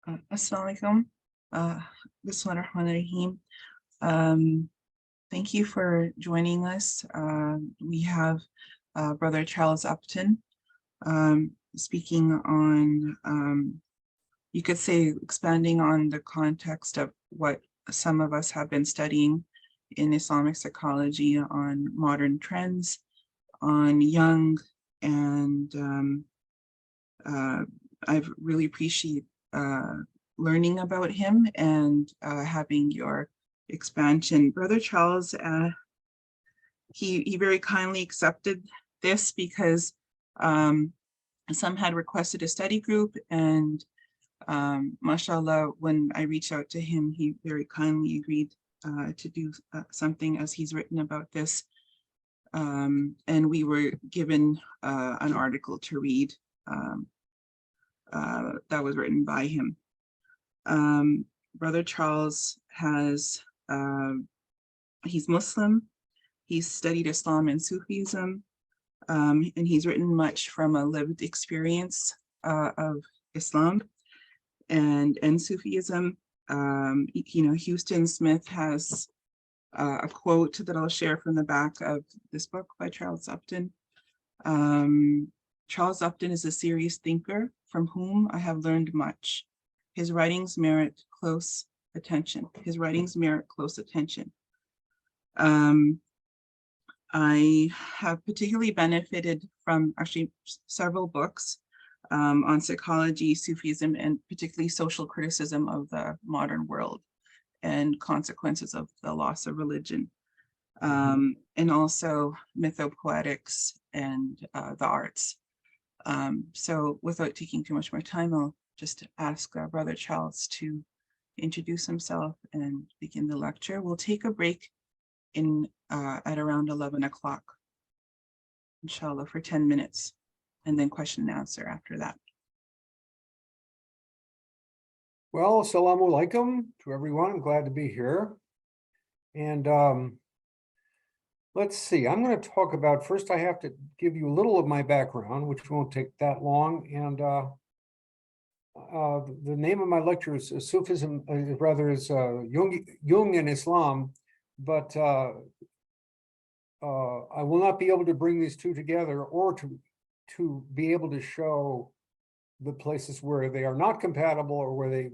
Assalamu alaikum. Bismillahirrahmanirrahim. Um, Thank you for joining us. We have Brother Charles Upton speaking on, you could say, expanding on the context of what some of us have been studying in Islamic psychology on modern trends, on Jung, and I've really appreciate learning about him and having your expansion. Brother Charles, he very kindly accepted this because some had requested a study group, and mashallah, when I reached out to him, he very kindly agreed to do something, as he's written about this. And we were given an article to read that was written by him. Brother Charles has, he's Muslim, he's studied Islam and Sufism, and he's written much from a lived experience of Islam and Sufism. Houston Smith has a quote that I'll share from the back of this book by Charles Upton. Charles Upton is a serious thinker from whom I have learned much. His writings merit close attention. I have particularly benefited from actually several books on psychology, Sufism, and particularly social criticism of the modern world and consequences of the loss of religion, and also mythopoetics and the arts. So without taking too much more time, I'll just ask Brother Charles to introduce himself and begin the lecture. We'll take a break at around 11 o'clock, inshallah, for 10 minutes, and then question and answer after that. Well, assalamu alaikum to everyone. I'm glad to be here. And let's see, I'm going to talk about, first I have to give you a little of my background, which won't take that long. And the name of my lecture is Sufism, is Jung and Islam, but I will not be able to bring these two together or to be able to show the places where they are not compatible or where they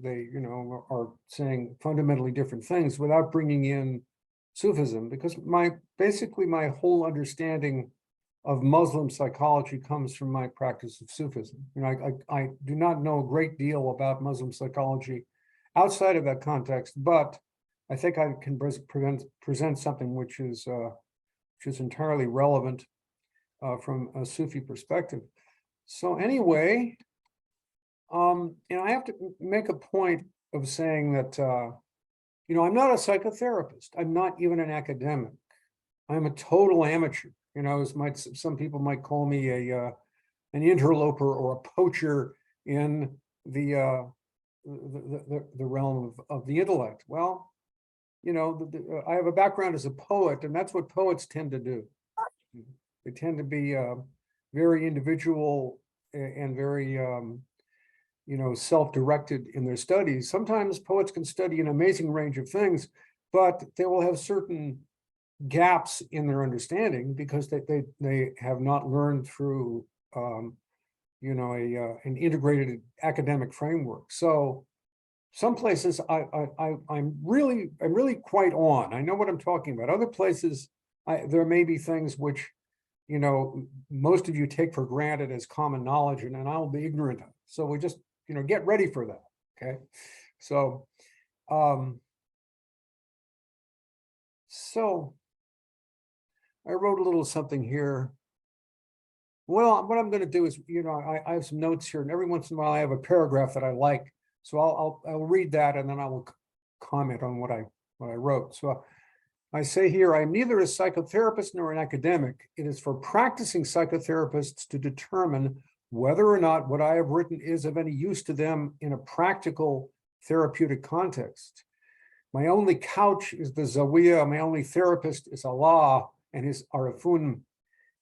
are saying fundamentally different things without bringing in Sufism, because basically my whole understanding of Muslim psychology comes from my practice of Sufism. I do not know a great deal about Muslim psychology outside of that context, but I think I can present something which is entirely relevant from a Sufi perspective. So anyway, I have to make a point of saying that, I'm not a psychotherapist. I'm not even an academic. I'm a total amateur. Some people might call me an interloper or a poacher in the realm of the intellect. Well, I have a background as a poet, and that's what poets tend to do. They tend to be very individual and very self-directed in their studies. Sometimes poets can study an amazing range of things, but they will have certain gaps in their understanding because they have not learned through an integrated academic framework. So some places I'm really quite on. I know what I'm talking about. Other places there may be things which most of you take for granted as common knowledge, and I will be ignorant of. So we just get ready for that. Okay, so I wrote a little something here. Well, what I'm going to do is, I have some notes here, and every once in a while I have a paragraph that I like, so I'll read that, and then I will comment on what I wrote. So I say here, I am neither a psychotherapist nor an academic. It is for practicing psychotherapists to determine whether or not what I have written is of any use to them in a practical therapeutic context. My only couch is the Zawiyah, my only therapist is Allah and his Arifun,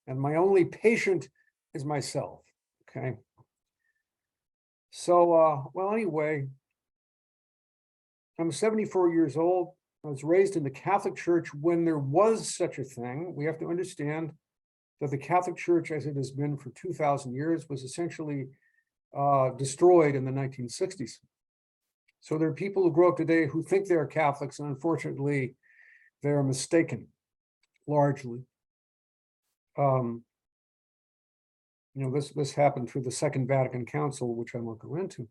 and my only patient is myself, okay? So, well, anyway, I'm 74 years old. I was raised in the Catholic Church when there was such a thing. We have to understand that the Catholic Church, as it has been for 2,000 years, was essentially destroyed in the 1960s. So there are people who grow up today who think they're Catholics, and unfortunately, they're mistaken, largely. This happened through the Second Vatican Council, which I won't go into.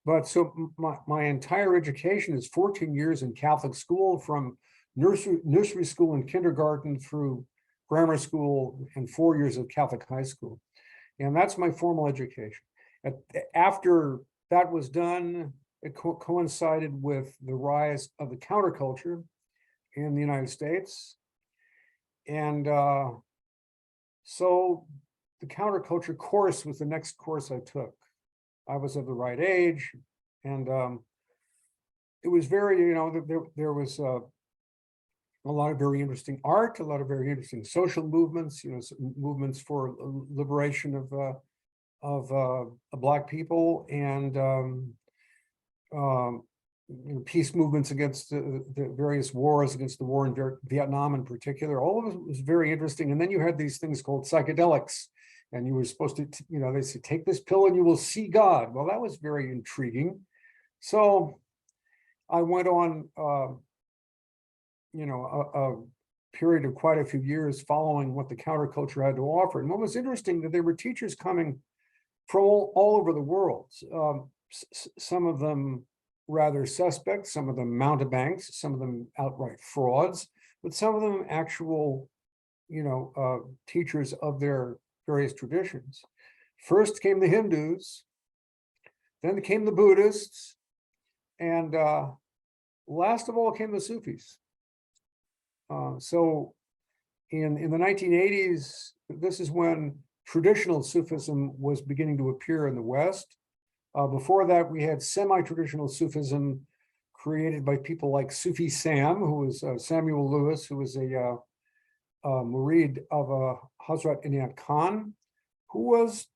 But so my entire education is 14 years in Catholic school, from nursery school and kindergarten through grammar school, and 4 years of Catholic high school. And that's my formal education. After that was done, it coincided with the rise of the counterculture in the United States. And so the counterculture course was the next course I took. I was of the right age, and it was very, there was a lot of very interesting art, a lot of very interesting social movements, movements for liberation of Black people, and peace movements against the various wars, against the war in Vietnam in particular. All of it was very interesting. And then you had these things called psychedelics, and you were supposed to, they say, take this pill and you will see God. Well, that was very intriguing. So I went on, a period of quite a few years following what the counterculture had to offer. And what was interesting, that there were teachers coming from all over the world. Some of them rather suspect, some of them mountebanks, some of them outright frauds, but some of them actual, teachers of their various traditions. First came the Hindus, then came the Buddhists, and last of all came the Sufis. So in the 1980s, this is when traditional Sufism was beginning to appear in the West. Before that, we had semi-traditional Sufism created by people like Sufi Sam, who was Samuel Lewis, who was a murid of Hazrat Inayat Khan, who was,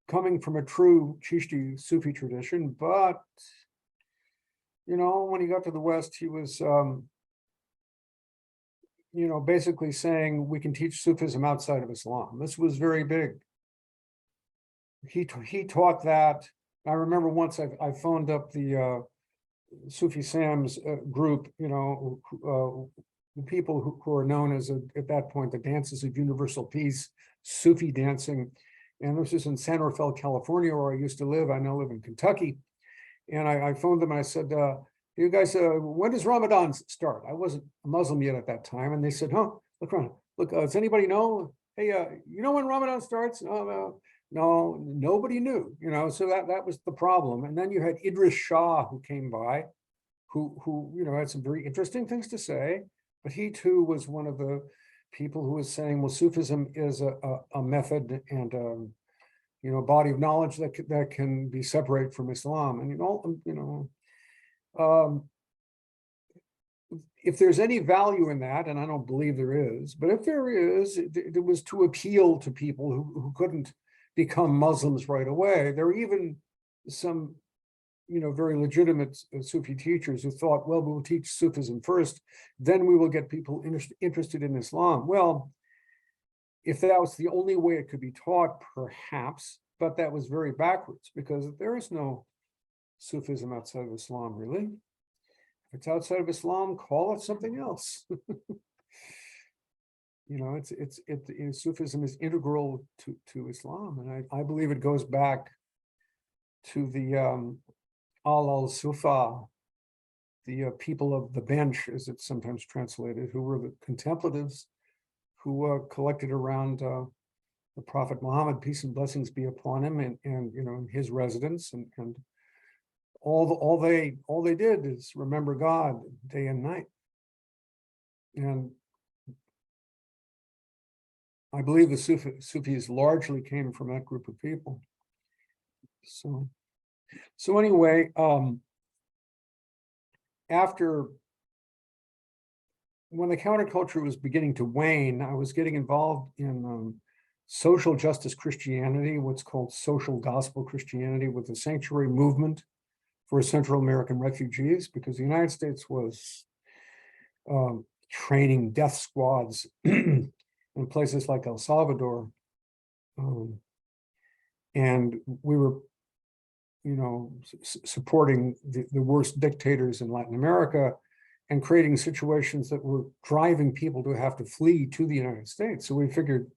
coming from a true Chishti Sufi tradition. But, when he got to the West, he was, basically saying we can teach Sufism outside of Islam. This was very big. He taught that. I remember once I phoned up the Sufi Sam's group, the people who are known as, at that point, the Dances of Universal Peace, Sufi dancing. And this is in San Rafael, California, where I used to live. I now live in Kentucky. And I phoned them and I said, you guys, when does Ramadan start? I wasn't a Muslim yet at that time. And they said, look around. Look, does anybody know? Hey, when Ramadan starts? No, nobody knew, so that was the problem. And then you had Idris Shah, who came by, who had some very interesting things to say, but he too was one of the people who was saying, well, Sufism is a method and a body of knowledge that can be separated from Islam. And if there's any value in that, and I don't believe there is, but if there is, it was to appeal to people who couldn't become Muslims right away. There were even some, very legitimate Sufi teachers who thought, well, we'll teach Sufism first, then we will get people interested in Islam. Well, if that was the only way it could be taught, perhaps, but that was very backwards, because there is no Sufism outside of Islam, really. If it's outside of Islam, call it something else. Sufism is integral to Islam, and I believe it goes back to the al-Sufa, the people of the bench, as it's sometimes translated, who were the contemplatives who collected around the Prophet Muhammad, peace and blessings be upon him, and his residence, and all they did is remember God day and night. And I believe the Sufis largely came from that group of people. So anyway, when the counterculture was beginning to wane, I was getting involved in social justice Christianity, what's called social gospel Christianity, with the sanctuary movement for Central American refugees, because the United States was training death squads in places like El Salvador. And we were, supporting the worst dictators in Latin America and creating situations that were driving people to have to flee to the United States. So we figured,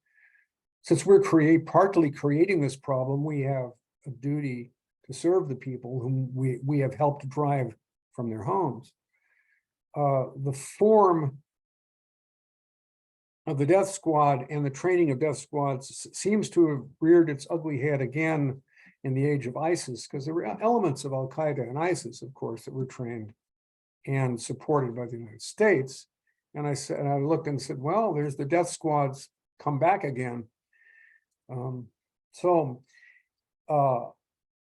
since we're partly creating this problem, we have a duty to serve the people whom we have helped drive from their homes. The form of the death squad and the training of death squads seems to have reared its ugly head again in the age of ISIS, because there were elements of Al-Qaeda and ISIS, of course, that were trained and supported by the United States. And I looked and said, well, there's the death squads come back again. My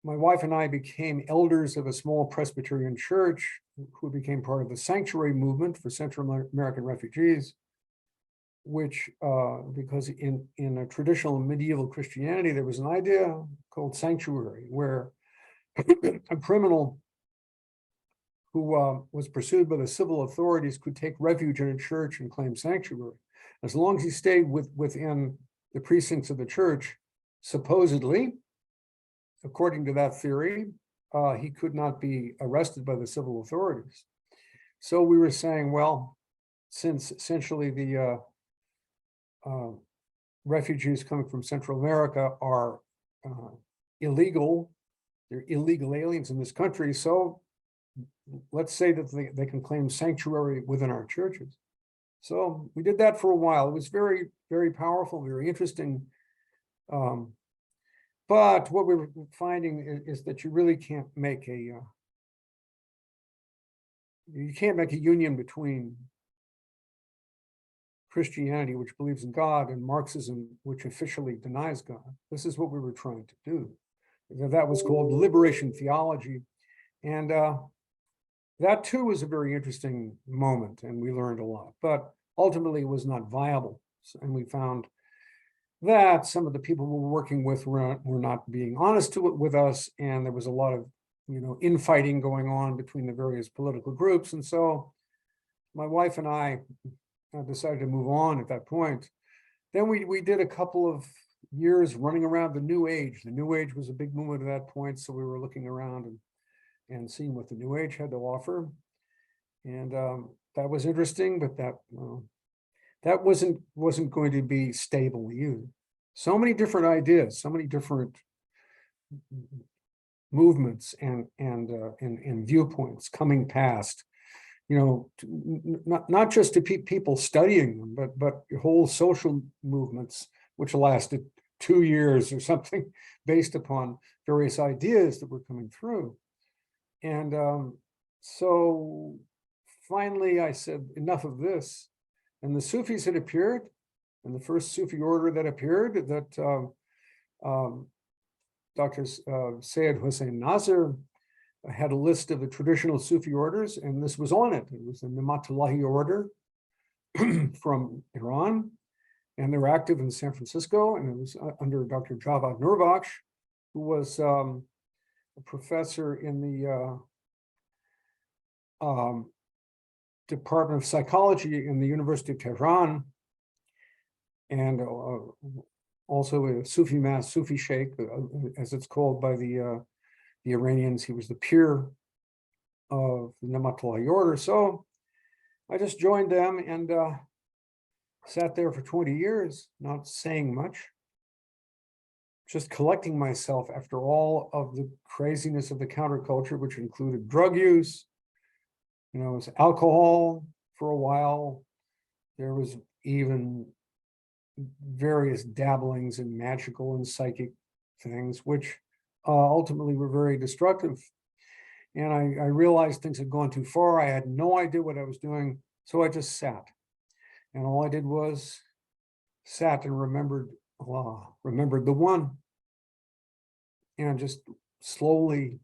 wife and I became elders of a small Presbyterian church who became part of the sanctuary movement for Central American refugees, which, because in a traditional medieval Christianity, there was an idea called sanctuary, where a criminal who was pursued by the civil authorities could take refuge in a church and claim sanctuary. As long as he stayed within the precincts of the church, supposedly, according to that theory, he could not be arrested by the civil authorities. So we were saying, well, since essentially the refugees coming from Central America are illegal, they're illegal aliens in this country, so let's say that they can claim sanctuary within our churches. So we did that for a while. It was very, very powerful, very interesting. But what we were finding is that you really can't make a union between Christianity, which believes in God, and Marxism, which officially denies God. This is what we were trying to do. That was called liberation theology. And that too was a very interesting moment, and we learned a lot, but ultimately it was not viable. And we found that some of the people we were working with were not being honest with us, and there was a lot of infighting going on between the various political groups. And so my wife and I decided to move on at that point. Then we did a couple of years running around the New Age. The New Age was a big movement at that point, so we were looking around and seeing what the New Age had to offer. And that was interesting, but that wasn't going to be stable either. So many different ideas, so many different movements and viewpoints coming past, not just to people studying them, but whole social movements, which lasted 2 years or something, based upon various ideas that were coming through. And so finally I said, enough of this. And the Sufis had appeared, and the first Sufi order that appeared, that Dr. Syed Hussein Nasr had a list of the traditional Sufi orders, and this was on it. It was the Ni'matullahi order from Iran, and they were active in San Francisco, and it was under Dr. Javad Nurbakhsh, who was a professor in the Department of Psychology in the University of Tehran, and also a Sufi sheikh, as it's called by the Iranians. He was the peer of the Ni'matullahi order. So I just joined them and sat there for 20 years, not saying much, just collecting myself after all of the craziness of the counterculture, which included drug use. It was alcohol for a while. There was even various dabblings in magical and psychic things, which ultimately were very destructive. And I realized things had gone too far. I had no idea what I was doing. So I just sat. And all I did was sat and remembered the one. And just slowly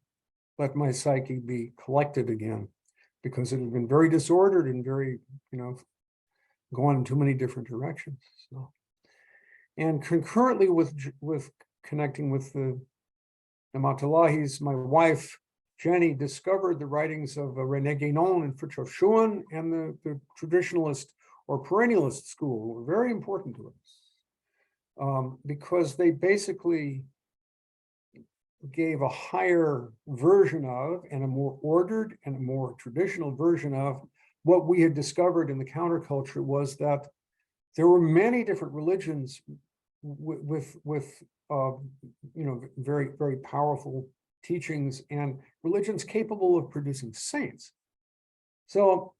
let my psyche be collected again, because it had been very disordered and very, going in too many different directions. So, and concurrently with connecting with the Ni'matullahis, my wife Jenny discovered the writings of René Guénon and Fritjof Schuon and the traditionalist or perennialist school were very important to us because they basically gave a higher version of and a more ordered and a more traditional version of what we had discovered in the counterculture was that there were many different religions with very, very powerful teachings and religions capable of producing saints. So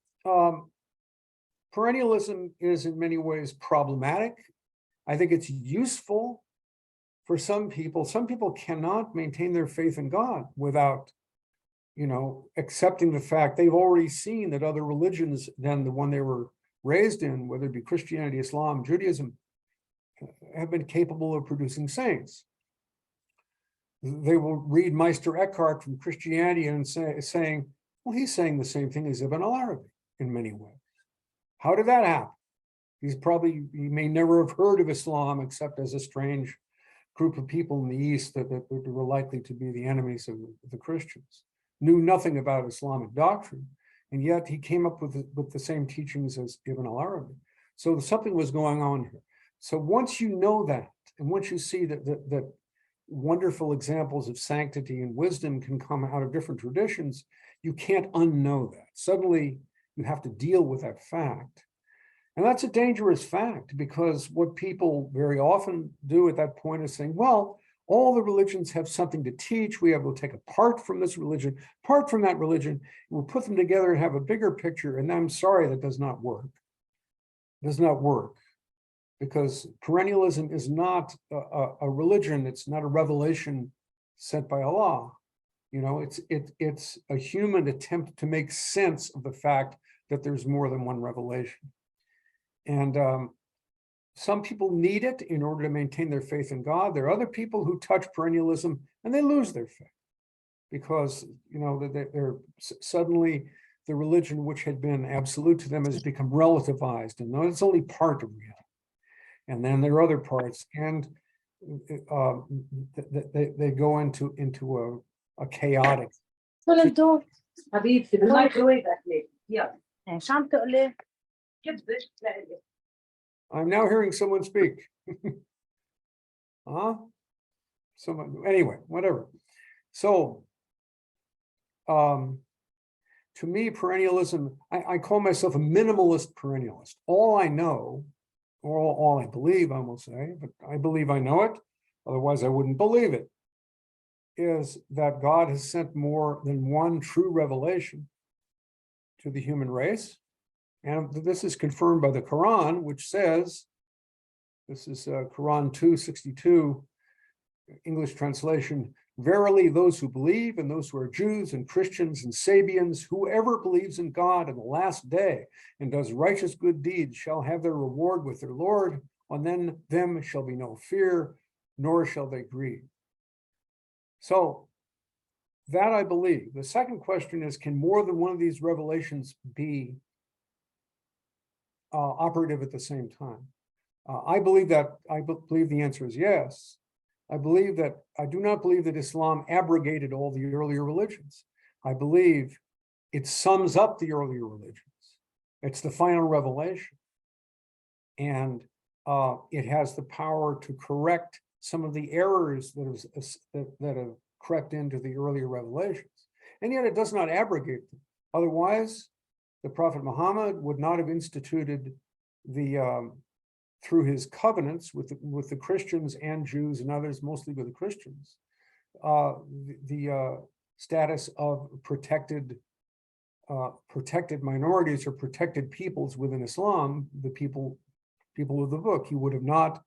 perennialism is in many ways problematic. I think it's useful for some people. Some people cannot maintain their faith in God without, accepting the fact they've already seen that other religions than the one they were raised in, whether it be Christianity, Islam, Judaism, have been capable of producing saints. They will read Meister Eckhart from Christianity and saying, well, he's saying the same thing as Ibn al-Arabi in many ways. How did that happen? He may never have heard of Islam except as a strange group of people in the East that were likely to be the enemies of the Christians, knew nothing about Islamic doctrine, and yet he came up with the same teachings as Ibn al-Arabi. So something was going on here. So once you know that, and once you see that wonderful examples of sanctity and wisdom can come out of different traditions, you can't unknow that. Suddenly, you have to deal with that fact. And that's a dangerous fact, because what people very often do at that point is saying, well, all the religions have something to teach. We'll take a part from this religion, part from that religion, we'll put them together and have a bigger picture. And I'm sorry, that does not work. It does not work, because perennialism is not a religion. It's not a revelation sent by Allah. It's a human attempt to make sense of the fact that there's more than one revelation. And some people need it in order to maintain their faith in God. There are other people who touch perennialism and they lose their faith because, they're suddenly the religion which had been absolute to them has become relativized, and it's only part of reality. And then there are other parts, and they go into a chaotic. حبيبتي بالمايكروويف اكلي يلا شو عم تقلي؟ كبش لإلي. I'm now hearing someone speak. Someone, anyway, whatever. So, to me, perennialism, I call myself a minimalist perennialist. All I know, or all I believe, I will say, but I believe I know it, otherwise I wouldn't believe it, is that God has sent more than one true revelation to the human race. And this is confirmed by the Quran, which says, this is Quran 2:62, English translation, verily those who believe and those who are Jews and Christians and Sabians, whoever believes in God in the last day and does righteous good deeds shall have their reward with their Lord. On them shall be no fear, nor shall they grieve. So that I believe. The second question is, can more than one of these revelations be operative at the same time? I believe the answer is yes. I do not believe that Islam abrogated all the earlier religions. I believe it sums up the earlier religions. It's the final revelation. And it has the power to correct some of the errors that have crept into the earlier revelations. And yet it does not abrogate them. Otherwise, the Prophet Muhammad would not have instituted through his covenants with the Christians and Jews and others, mostly with the Christians, the status of protected minorities or protected peoples within Islam, the people of the book. He would have not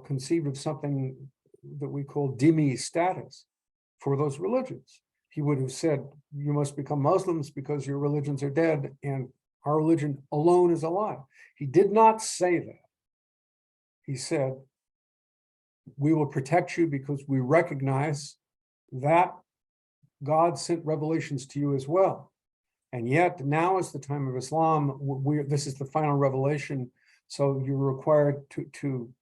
conceived of something that we call dhimmi status for those religions. He would have said, you must become Muslims because your religions are dead and our religion alone is alive. He did not say that. He said, we will protect you because we recognize that God sent revelations to you as well. And yet now is the time of Islam. This is the final revelation. So you're required to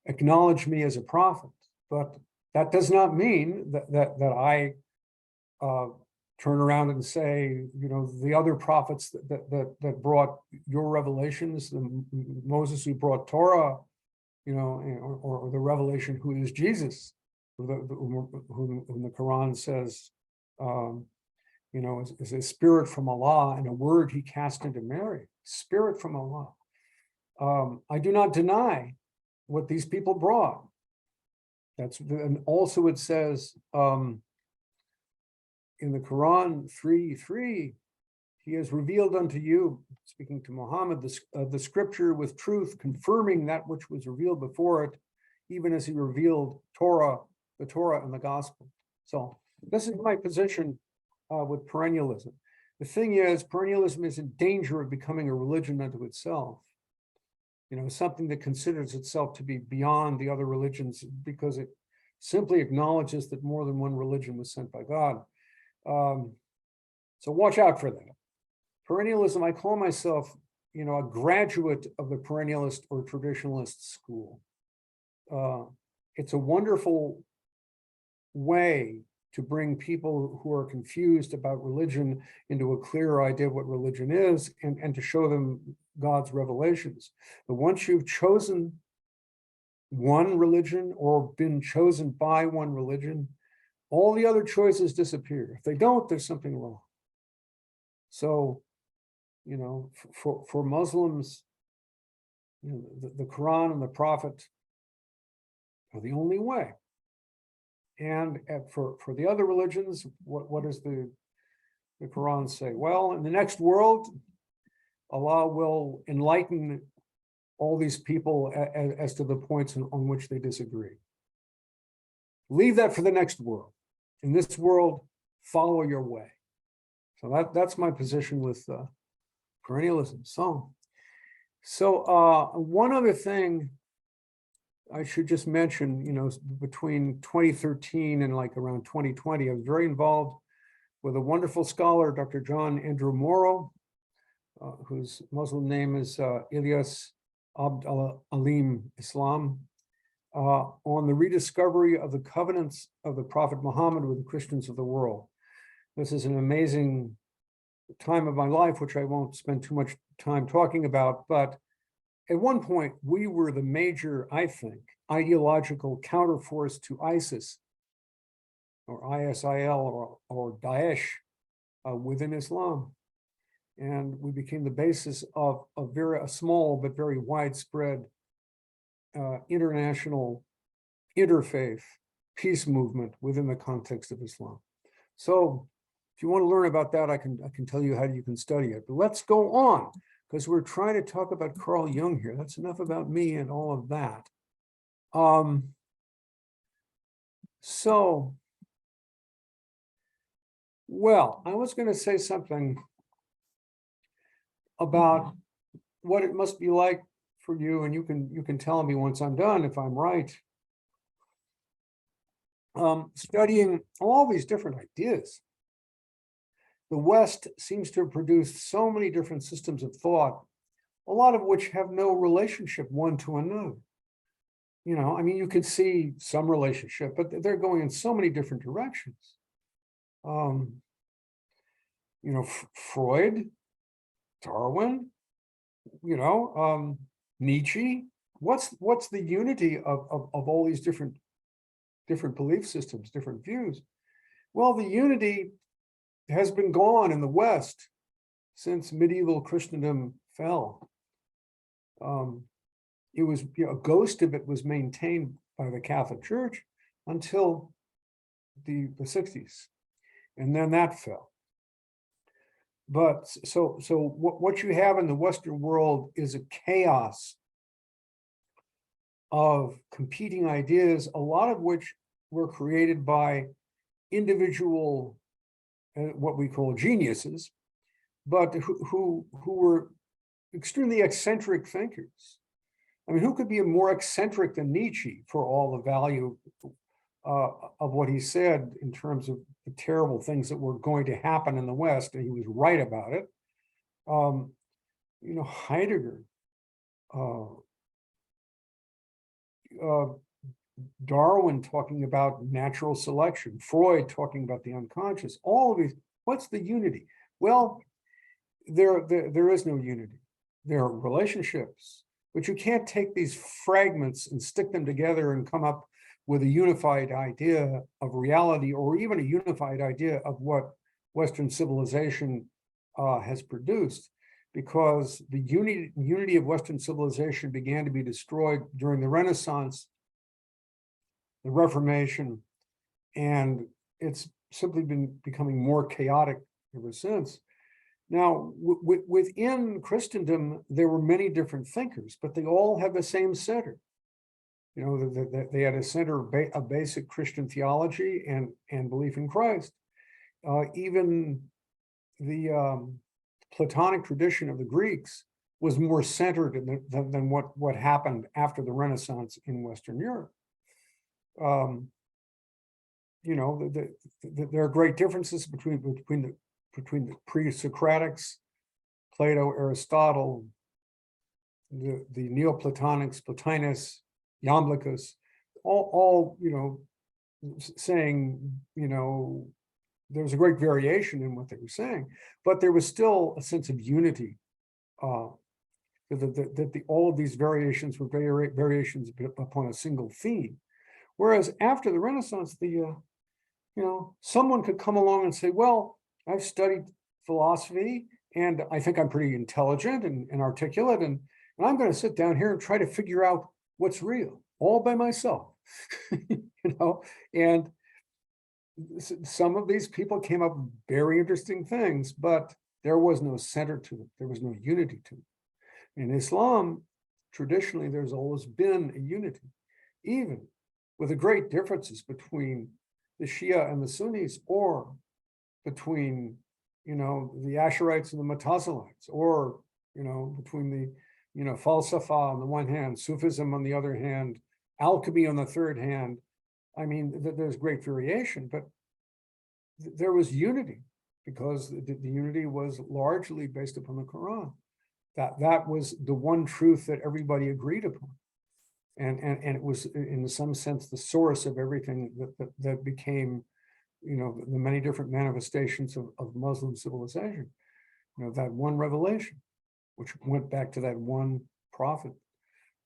acknowledge me as a prophet. But that does not mean that I turn around and say, you know, the other prophets that brought your revelations, Moses who brought Torah, you know, or the revelation who is Jesus, whom the Quran says, you know, is a spirit from Allah and a word he cast into Mary, spirit from Allah. I do not deny what these people brought. And also it says in the Quran 3:3, he has revealed unto you, speaking to Muhammad, the scripture with truth, confirming that which was revealed before it, even as he revealed the Torah and the gospel. So this is my position with perennialism. The thing is, perennialism is in danger of becoming a religion unto itself. You know, something that considers itself to be beyond the other religions because it simply acknowledges that more than one religion was sent by God. So watch out for that. Perennialism, I call myself, you know, a graduate of the perennialist or traditionalist school. It's a wonderful way to bring people who are confused about religion into a clearer idea of what religion is and to show them God's revelations. But once you've chosen one religion or been chosen by one religion, all the other choices disappear. If they don't, there's something wrong. So, you know, for Muslims, you know, the Quran and the Prophet are the only way. And for the other religions, what does the Quran say? Well, in the next world, Allah will enlighten all these people as to the points on which they disagree. Leave that for the next world. In this world, follow your way. So that's my position with perennialism. So one other thing I should just mention, you know, between 2013 and like around 2020, I was very involved with a wonderful scholar, Dr. John Andrew Morrow, whose Muslim name is Ilyas Abd Alim Islam, on the rediscovery of the covenants of the Prophet Muhammad with the Christians of the world. This is an amazing time of my life, which I won't spend too much time talking about, but at one point, we were the major, I think, ideological counterforce to ISIS, or ISIL, or Daesh within Islam. And we became the basis of a small but very widespread international interfaith peace movement within the context of Islam. So if you want to learn about that, I can tell you how you can study it. But let's go on, because we're trying to talk about Carl Jung here. That's enough about me and all of that. So, well, I was going to say something about what it must be like for you, and you can tell me once I'm done if I'm right. Studying all these different ideas. The West seems to have produced so many different systems of thought, a lot of which have no relationship one to another. You know, I mean, you can see some relationship, but they're going in so many different directions. You know, Freud, Darwin, you know, Nietzsche. What's the unity of all these different belief systems, different views? Well, the unity has been gone in the West since medieval Christendom fell. It was, you know, a ghost of it was maintained by the Catholic Church until the 60s, and then that fell. But so what you have in the Western world is a chaos of competing ideas, a lot of which were created by individual, what we call geniuses, but who were extremely eccentric thinkers. I mean, who could be more eccentric than Nietzsche for all the value of what he said in terms of the terrible things that were going to happen in the West, and he was right about it. You know, Heidegger, Darwin talking about natural selection, Freud talking about the unconscious, all of these, what's the unity? Well, there is no unity. There are relationships, but you can't take these fragments and stick them together and come up with a unified idea of reality, or even a unified idea of what Western civilization has produced, because the unity of Western civilization began to be destroyed during the Renaissance, the Reformation, and it's simply been becoming more chaotic ever since. Now, within Christendom, there were many different thinkers, but they all have the same center. You know, they had a center of basic Christian theology and belief in Christ. Even the Platonic tradition of the Greeks was more centered than what happened after the Renaissance in Western Europe. You know, there are great differences between the pre-Socratics, Plato, Aristotle, the Neoplatonics, Plotinus, Iamblichus, all you know, saying, you know, there was a great variation in what they were saying, but there was still a sense of unity. That all of these variations were variations upon a single theme. Whereas after the Renaissance, you know, someone could come along and say, well, I've studied philosophy and I think I'm pretty intelligent and articulate, and I'm going to sit down here and try to figure out what's real all by myself. You know, and some of these people came up with very interesting things, but there was no center to it. There was no unity to it. In Islam, traditionally, there's always been a unity, even with the great differences between the Shia and the Sunnis, or between, you know, the Asherites and the Mutazilites, or, you know, between the, you know, Falsafa on the one hand, Sufism on the other hand, alchemy on the third hand. I mean, there's great variation, but there was unity because the unity was largely based upon the Quran. That was the one truth that everybody agreed upon. And it was, in some sense, the source of everything that became, you know, the many different manifestations of Muslim civilization. You know, that one revelation, which went back to that one prophet,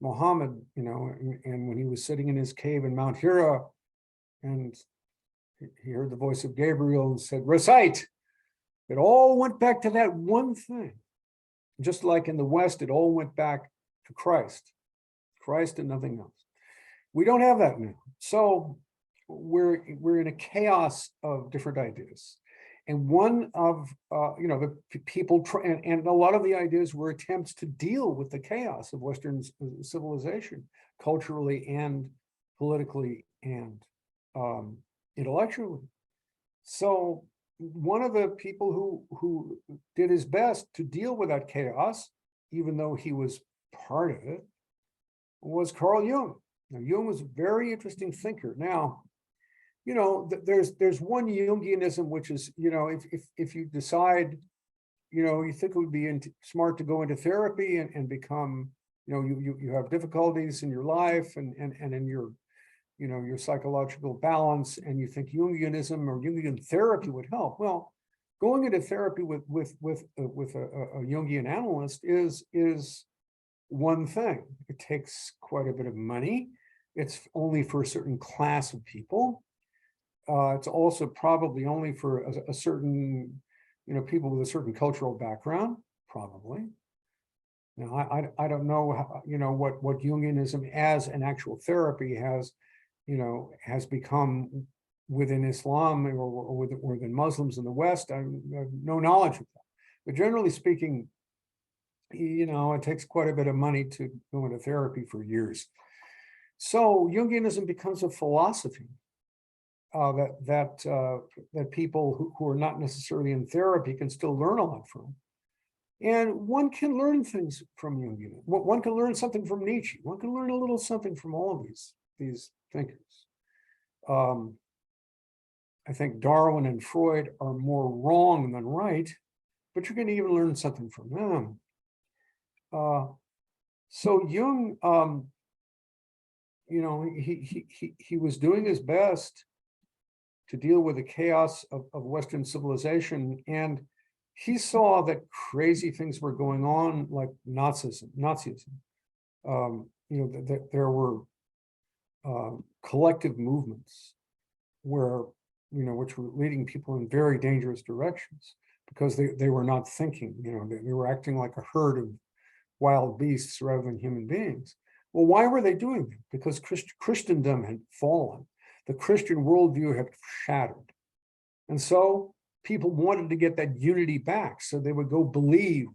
Muhammad, you know, and when he was sitting in his cave in Mount Hira, and he heard the voice of Gabriel and said, recite. It all went back to that one thing. Just like in the West, it all went back to Christ and nothing else. We don't have that now. So we're in a chaos of different ideas. And one of, you know, the people, and a lot of the ideas were attempts to deal with the chaos of Western civilization, culturally and politically and intellectually. So one of the people who did his best to deal with that chaos, even though he was part of it, was Carl Jung. Now, Jung was a very interesting thinker. Now, you know, there's one Jungianism, which is, you know, if you decide, you know, you think it would be smart to go into therapy and become, you know, you have difficulties in your life and in your, you know, your psychological balance, and you think Jungianism or Jungian therapy would help. Well, going into therapy with a Jungian analyst is one thing. It takes quite a bit of money. It's only for a certain class of people. It's also probably only for a certain, you know, people with a certain cultural background, probably. Now, I don't know how, you know, what Jungianism as an actual therapy has, you know, has become within Islam or within Muslims in the West. I have no knowledge of that. But generally speaking, you know, it takes quite a bit of money to go into therapy for years. So Jungianism becomes a philosophy that people who are not necessarily in therapy can still learn a lot from. And one can learn things from Jung. One can learn something from Nietzsche. One can learn a little something from all of these thinkers. I think Darwin and Freud are more wrong than right, but you can even learn something from them. So Jung, he was doing his best to deal with the chaos of Western civilization, and he saw that crazy things were going on, like Nazism. That there were collective movements where, which were leading people in very dangerous directions because they were not thinking, they were acting like a herd of wild beasts rather than human beings. Well, why were they doing that? Because Christendom had fallen. The Christian worldview had shattered. And so people wanted to get that unity back. So they would go believe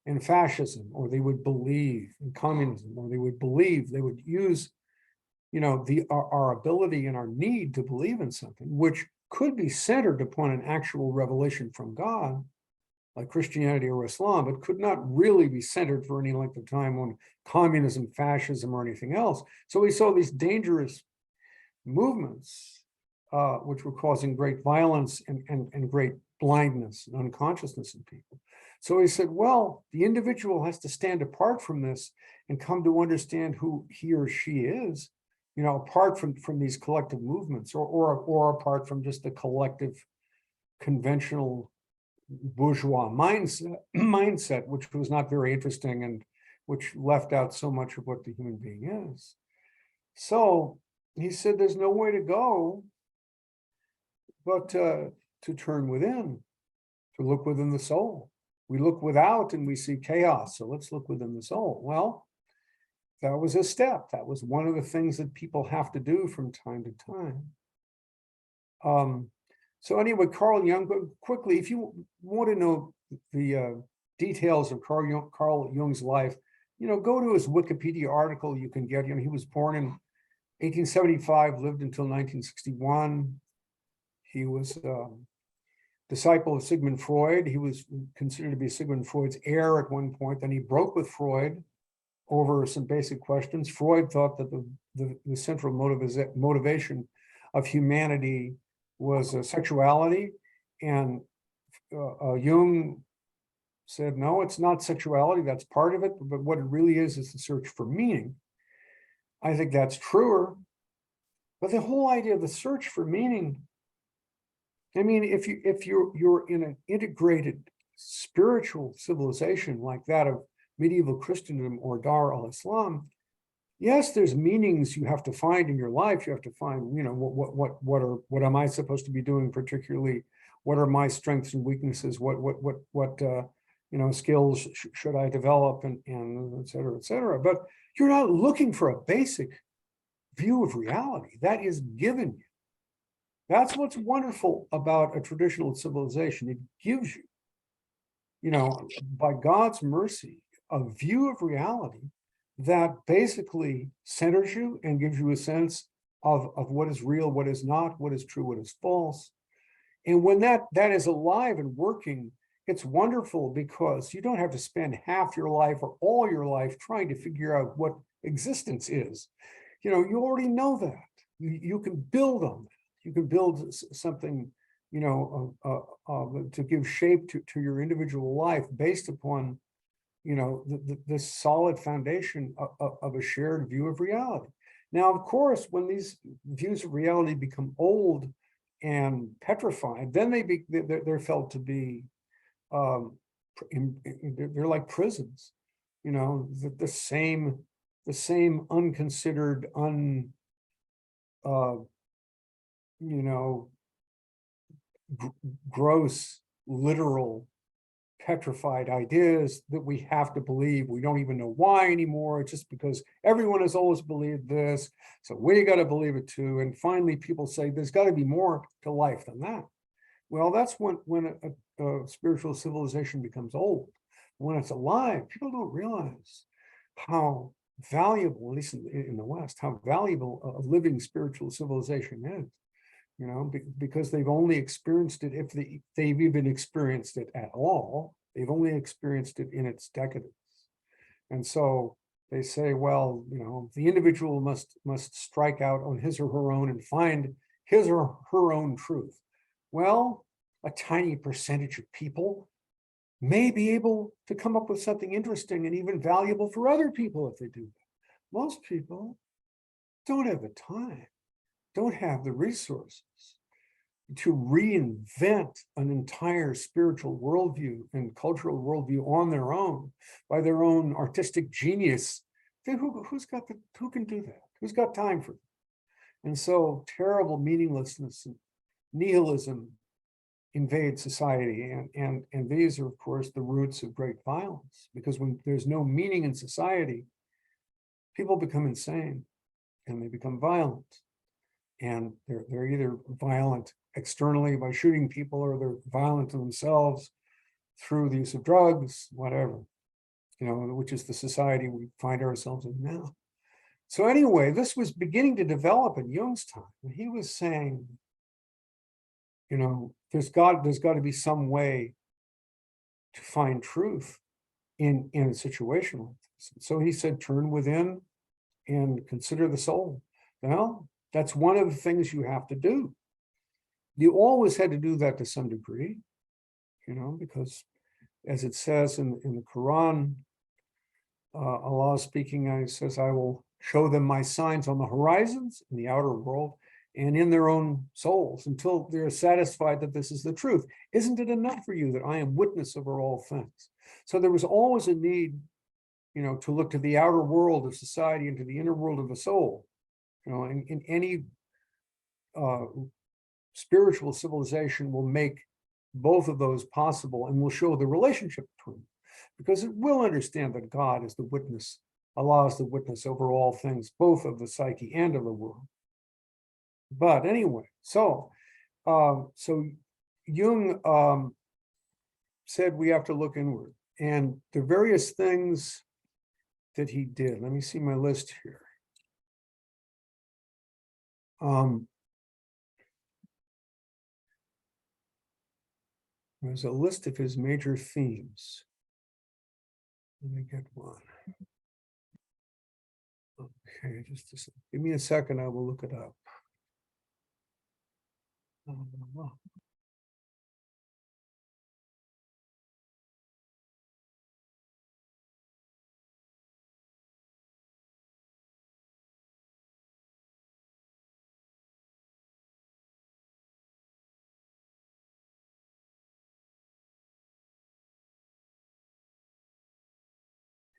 in fascism, or they would believe in communism, or they would use, our ability and our need to believe in something, which could be centered upon an actual revelation from God, like Christianity or Islam, but could not really be centered for any length of time on communism, fascism, or anything else. So we saw these dangerous movements, which were causing great violence and great blindness and unconsciousness in people. So he said, well, the individual has to stand apart from this and come to understand who he or she is, apart from these collective movements, or apart from just the collective conventional bourgeois mindset, which was not very interesting and which left out so much of what the human being is. So he said, there's no way to go but to turn within, to look within the soul. We look without and we see chaos, so let's look within the soul. Well, that was a step. That was one of the things that people have to do from time to time. So anyway, Carl Jung, quickly, if you want to know the details of Carl Jung's life, go to his Wikipedia article you can get. He was born in 1875, lived until 1961. He was disciple of Sigmund Freud. He was considered to be Sigmund Freud's heir at one point. Then he broke with Freud over some basic questions. Freud thought that the central motivation of humanity was sexuality, and Jung said, no, it's not sexuality, that's part of it, but what it really is the search for meaning. I think that's truer, but the whole idea of the search for meaning, I mean, if you're in an integrated spiritual civilization like that of medieval Christendom or Dar al-Islam, yes, there's meanings you have to find in your life. You have to find, what am I supposed to be doing particularly? What are my strengths and weaknesses? What skills should I develop, and et cetera, et cetera. But you're not looking for a basic view of reality that is given you. That's what's wonderful about a traditional civilization. It gives you, by God's mercy, a view of reality that basically centers you and gives you a sense of what is real, what is not, what is true, what is false. And when that is alive and working, it's wonderful because you don't have to spend half your life or all your life trying to figure out what existence is. You already know that. You can build on that. You can build something, to give shape to your individual life based upon this solid foundation of a shared view of reality. Now, of course, when these views of reality become old and petrified, then they're felt to be, they're like prisons, the same unconsidered, gross, literal, petrified ideas that we have to believe. We don't even know why anymore. It's just because everyone has always believed this, so we got to believe it too. And finally, people say there's got to be more to life than that. Well, that's when a spiritual civilization becomes old. When it's alive, people don't realize how valuable, at least in the West, how valuable a living spiritual civilization is. Because they've only experienced it, if they've even experienced it at all, they've only experienced it in its decadence. And so they say, well, the individual must strike out on his or her own and find his or her own truth. Well, a tiny percentage of people may be able to come up with something interesting and even valuable for other people if they do that. Most people don't have the time, don't have the resources to reinvent an entire spiritual worldview and cultural worldview on their own, by their own artistic genius. Who can do that? Who's got time for it? And so terrible meaninglessness and nihilism invade society. And these are, of course, the roots of great violence, because when there's no meaning in society, people become insane and they become violent. And they're either violent externally by shooting people, or they're violent to themselves through the use of drugs, whatever, which is the society we find ourselves in now. So anyway, this was beginning to develop in Jung's time. And he was saying, there's got to be some way to find truth in a situation like this. So he said, turn within and consider the soul. Well, that's one of the things you have to do. You always had to do that to some degree, because as it says in the Quran, Allah speaking, he says, I will show them my signs on the horizons, in the outer world, and in their own souls, until they're satisfied that this is the truth. Isn't it enough for you that I am witness over all things? So there was always a need, to look to the outer world of society and to the inner world of the soul. In any spiritual civilization will make both of those possible, and will show the relationship between them, because it will understand that God is the witness, Allah is the witness over all things, both of the psyche and of the world. But anyway, so Jung said we have to look inward, and the various things that he did. Let me see my list here. There's a list of his major themes. Let me get one. Okay, give me a second, I will look it up.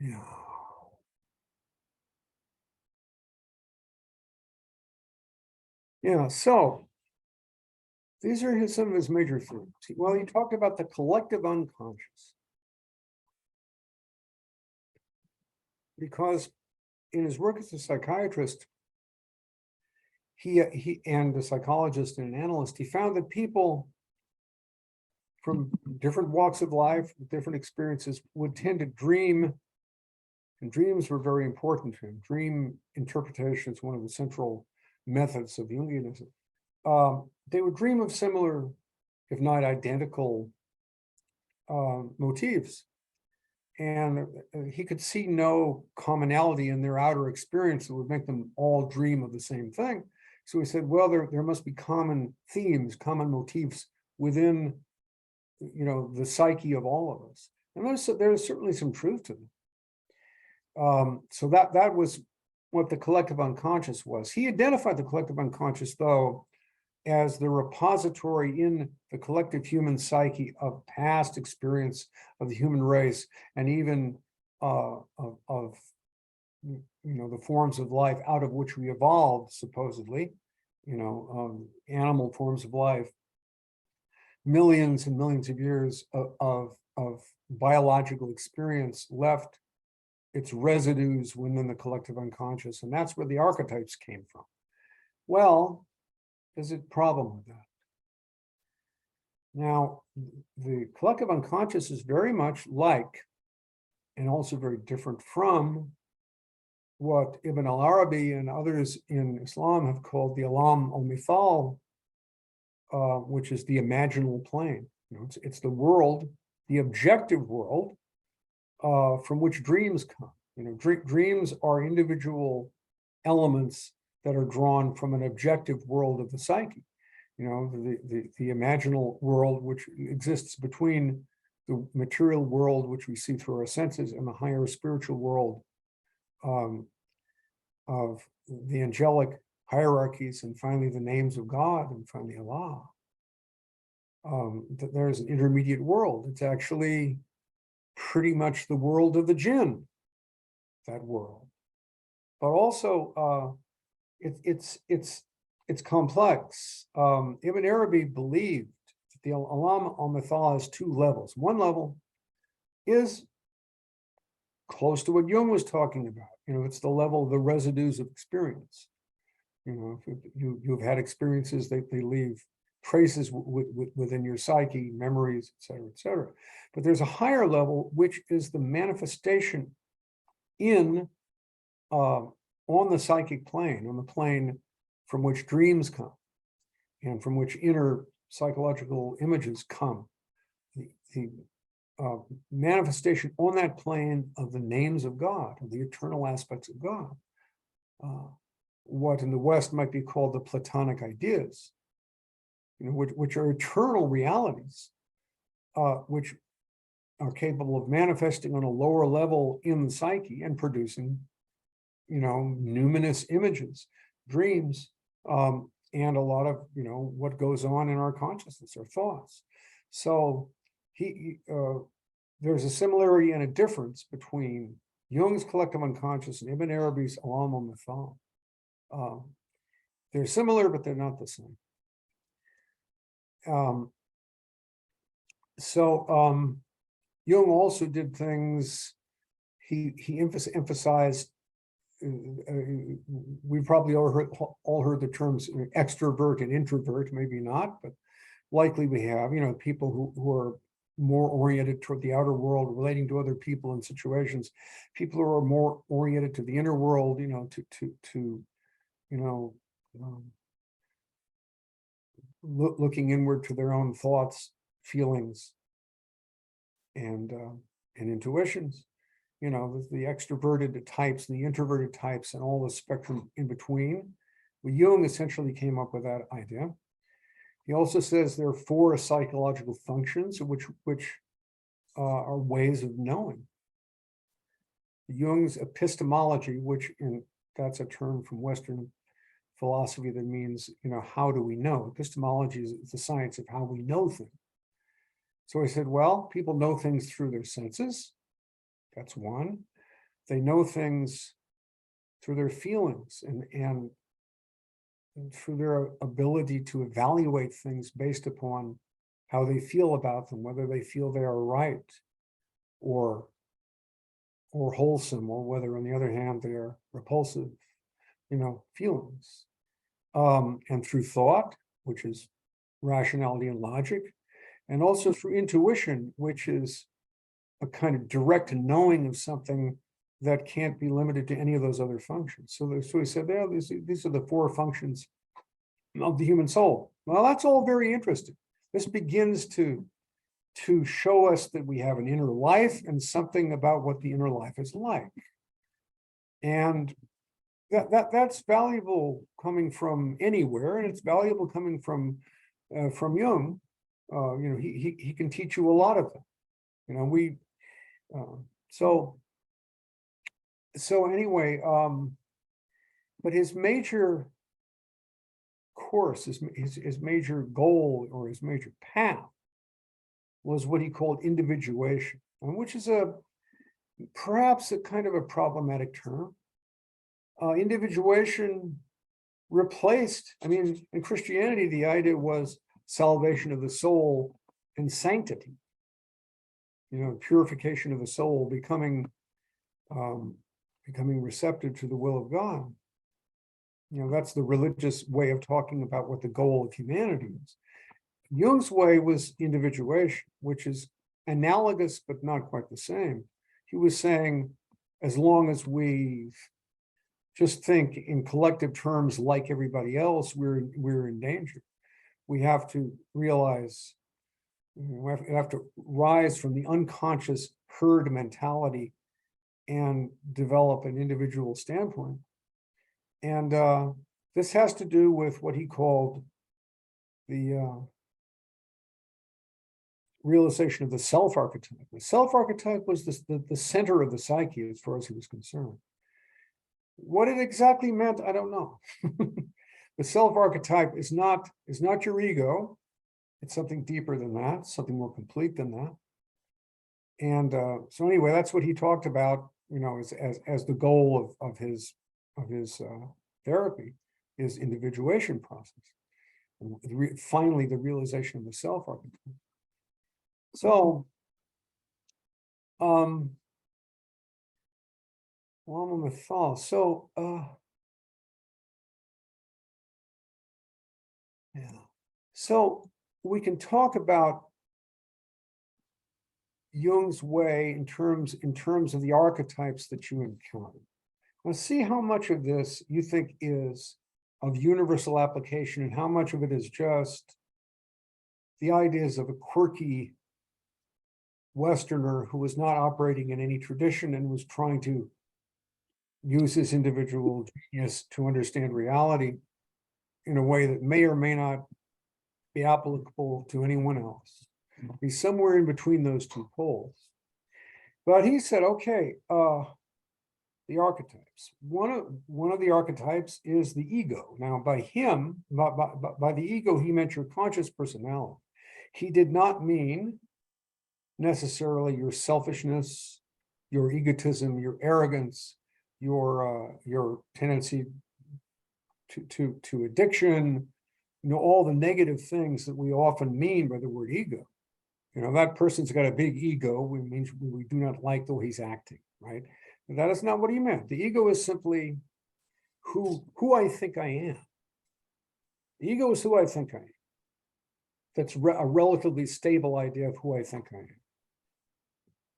Yeah. Yeah, so these are some of his major themes. Well, he talked about the collective unconscious, because in his work as a psychiatrist, he and a psychologist and an analyst, he found that people from different walks of life, different experiences, would tend to dream, and dreams were very important to him. Dream interpretation is one of the central methods of Jungianism. They would dream of similar, if not identical, motifs. And he could see no commonality in their outer experience that would make them all dream of the same thing. So he said, well, there must be common themes, common motifs within, the psyche of all of us. And there's certainly some truth to them. So that was what the collective unconscious was. He identified the collective unconscious, though, as the repository in the collective human psyche of past experience of the human race, and even of the forms of life out of which we evolved, supposedly, animal forms of life, millions and millions of years of biological experience left its residues within the collective unconscious, and that's where the archetypes came from. Well, there's a problem with that. Now, the collective unconscious is very much like, and also very different from, what Ibn al-Arabi and others in Islam have called the alam al-mithal, which is the imaginal plane. It's the world, the objective world, from which dreams come. Dreams are individual elements that are drawn from an objective world of the psyche. The imaginal world, which exists between the material world, which we see through our senses, and the higher spiritual world, of the angelic hierarchies, and finally the names of God, and finally Allah. That there's an intermediate world. It's actually pretty much the world of the jinn, that world. But also it's complex. Ibn Arabi believed that the Alam al-Mithal has two levels. One level is close to what Jung was talking about. It's the level of the residues of experience. If you've had experiences, they leave traces within your psyche, memories, et cetera, et cetera. But there's a higher level, which is the manifestation on the psychic plane, on the plane from which dreams come, and from which inner psychological images come. The manifestation on that plane of the names of God, of the eternal aspects of God, what in the West might be called the Platonic ideas, which are eternal realities, which are capable of manifesting on a lower level in the psyche and producing, numinous images, dreams, and a lot of, what goes on in our consciousness, our thoughts. So there's a similarity and a difference between Jung's collective unconscious and Ibn Arabi's Alam al-Mithal. They're similar, but they're not the same. Jung also did things. He emphasized. We've probably all heard the terms extrovert and introvert. Maybe not, but likely we have. People who are more oriented toward the outer world, relating to other people and situations. People who are more oriented to the inner world. Looking inward to their own thoughts, feelings, and intuitions. The extroverted types and the introverted types, and all the spectrum in between. Well, Jung essentially came up with that idea. He also says there are 4 psychological functions, which are ways of knowing. Jung's epistemology, that's a term from Western philosophy that means, how do we know? Epistemology is the science of how we know things. So he said, well, people know things through their senses. That's one. They know things through their feelings and through their ability to evaluate things based upon how they feel about them, whether they feel they are right or wholesome, or whether, on the other hand, they are repulsive, feelings. And through thought, which is rationality and logic, and also through intuition, which is a kind of direct knowing of something that can't be limited to any of those other functions. So he said, these are the 4 functions of the human soul. Well, that's all very interesting. This begins to show us that we have an inner life and something about what the inner life is like. And that's valuable coming from anywhere, and it's valuable coming from Jung. He can teach you a lot of them. So anyway, but his major course, his major goal, or his major path, was what he called individuation, which is perhaps a kind of a problematic term. Individuation replaced, in Christianity, the idea was salvation of the soul and sanctity. Purification of the soul, becoming receptive to the will of God. That's the religious way of talking about what the goal of humanity is. Jung's way was individuation, which is analogous but not quite the same. He was saying, as long as we just think in collective terms like everybody else, we're in danger. We have to realize, we have to rise from the unconscious herd mentality and develop an individual standpoint. And this has to do with what he called the realization of the self-archetype. The self-archetype was the center of the psyche as far as he was concerned. What it exactly meant, I don't know. The self archetype is not your ego. It's something deeper than that, something more complete than that. And so anyway, that's what he talked about, you know, as the goal of his therapy, is individuation process. And finally, the realization of the self archetype. So, one on the thought. So, yeah. So we can talk about Jung's way in terms of the archetypes that you encounter. Let's see how much of this you think is of universal application and how much of it is just the ideas of a quirky Westerner who was not operating in any tradition and was trying to use his individual genius to understand reality in a way that may or may not be applicable to anyone else. He's somewhere in between those two poles. But he said, okay, the archetypes. One of the archetypes is the ego. Now, by him, by the ego, he meant your conscious personality. He did not mean necessarily your selfishness, your egotism, your arrogance, your tendency to addiction, you know, all the negative things that we often mean by the word ego. You know, that person's got a big ego, which means we do not like the way he's acting, right? But that is not what he meant. The ego is simply who I think I am. The ego is who I think I am. That's a relatively stable idea of who I think I am.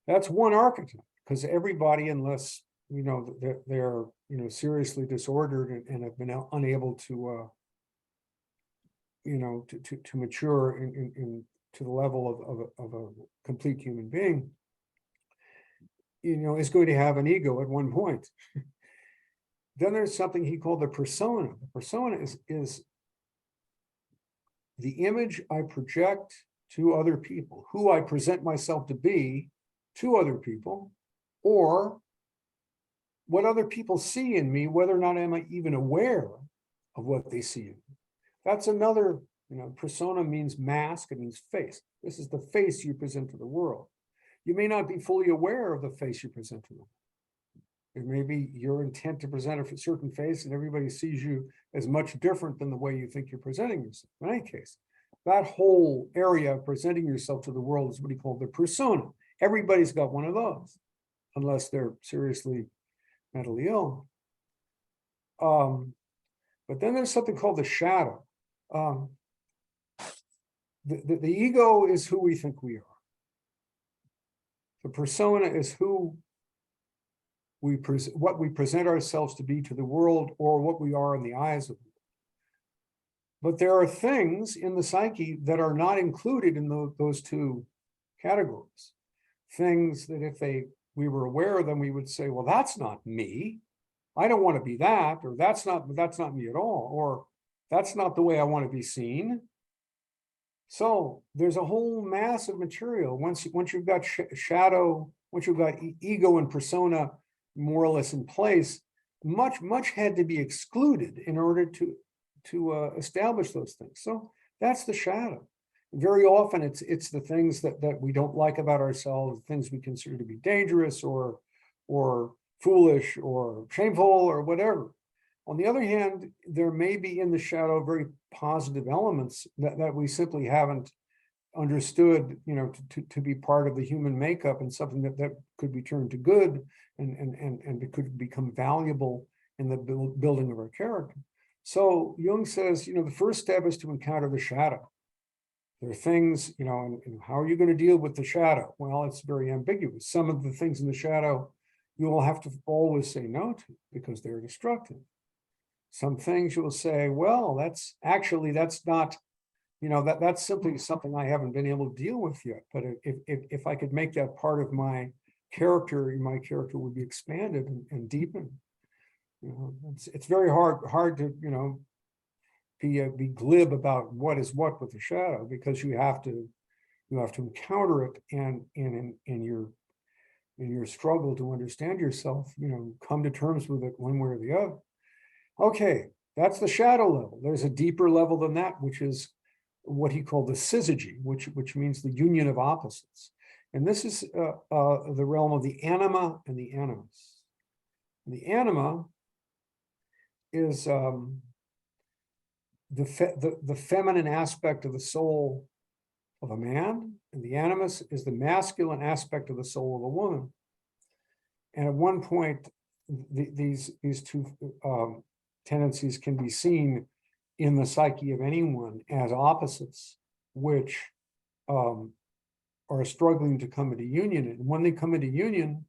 That's one archetype, because everybody, unless you know they're you know seriously disordered and have been unable to you know to mature in to the level of a complete human being, you know, is going to have an ego at one point. Then there's something he called the persona. The persona is the image I project to other people, who I present myself to be to other people, or what other people see in me, whether or not am I even aware of what they see in me. That's another, you know, persona means mask, it means face. This is the face you present to the world. You may not be fully aware of the face you present to the world. It may be your intent to present a certain face and everybody sees you as much different than the way you think you're presenting yourself. In any case, that whole area of presenting yourself to the world is what he called the persona. Everybody's got one of those, unless they're seriously mentally ill. But then there's something called the shadow. The ego is who we think we are. The persona is who what we present ourselves to be to the world, or what we are in the eyes of the world. But there are things in the psyche that are not included in those two categories. Things that if we were aware of them, we would say, well, that's not me. I don't want to be that, or that's not me at all, or that's not the way I want to be seen. So there's a whole mass of material. Once you've got shadow, once you've got ego and persona more or less in place, much had to be excluded in order to establish those things. So that's the shadow. Very often it's the things that we don't like about ourselves, things we consider to be dangerous or foolish or shameful or whatever. On the other hand, there may be in the shadow very positive elements that we simply haven't understood, you know, to be part of the human makeup, and something that could be turned to good and it could become valuable in the building of our character. So Jung says, you know, the first step is to encounter the shadow. There are things, you know, and how are you going to deal with the shadow? Well, it's very ambiguous. Some of the things in the shadow you will have to always say no to because they're destructive. Some things you will say, well, that's not, you know, that's simply something I haven't been able to deal with yet. But if I could make that part of my character would be expanded and deepened. You know, it's very hard to, you know, be glib about what is what with the shadow, because you have to encounter it, and you're in your struggle to understand yourself, come to terms with it one way or the other. Okay, that's the shadow level. There's a deeper level than that, which is what he called the syzygy, which means the union of opposites. And this is the realm of the anima and the animus. The anima is the feminine aspect of the soul of a man, and the animus is the masculine aspect of the soul of a woman. And at one point, these two tendencies can be seen in the psyche of anyone as opposites, which are struggling to come into union. And when they come into union,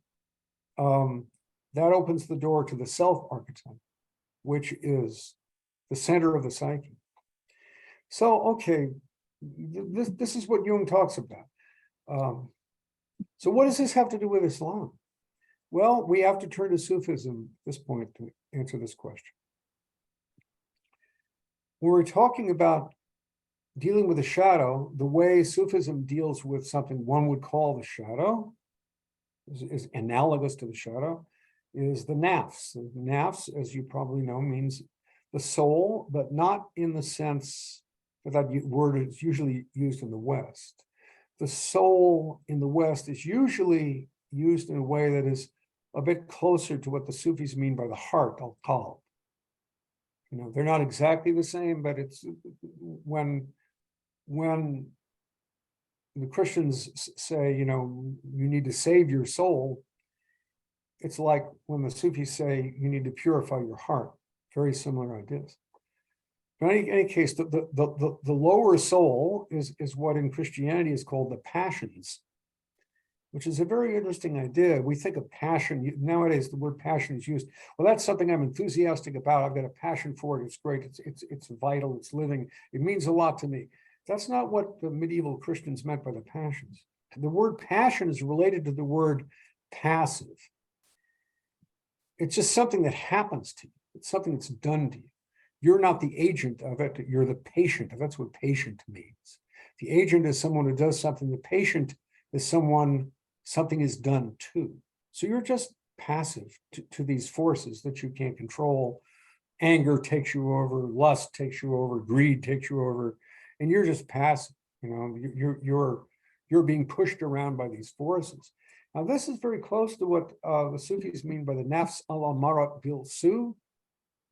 that opens the door to the self archetype, which is the center of the psyche. So, okay, this is what Jung talks about. So what does this have to do with Islam? Well, we have to turn to Sufism at this point to answer this question. When we're talking about dealing with the shadow, the way Sufism deals with something one would call the shadow, is analogous to the shadow, is the nafs. The nafs, as you probably know, means the soul, but not in the sense that word is usually used in the West. The soul in the West is usually used in a way that is a bit closer to what the Sufis mean by the heart, al-qalb. They're not exactly the same, but it's when the Christians say, you need to save your soul, it's like when the Sufis say you need to purify your heart. Very similar ideas. But in any case, the lower soul is what in Christianity is called the passions, which is a very interesting idea. We think of passion, nowadays the word passion is used. Well, that's something I'm enthusiastic about. I've got a passion for it. It's great. It's vital. It's living. It means a lot to me. That's not what the medieval Christians meant by the passions. The word passion is related to the word passive. It's just something that happens to you. It's something that's done to you. You're not the agent of it. You're the patient. That's what patient means. The agent is someone who does something. The patient is something is done to. So you're just passive to these forces that you can't control. Anger takes you over, lust takes you over, greed takes you over, and you're just passive. You're being pushed around by these forces. Now, this is very close to what the Sufis mean by the nafs al-amarat bil su,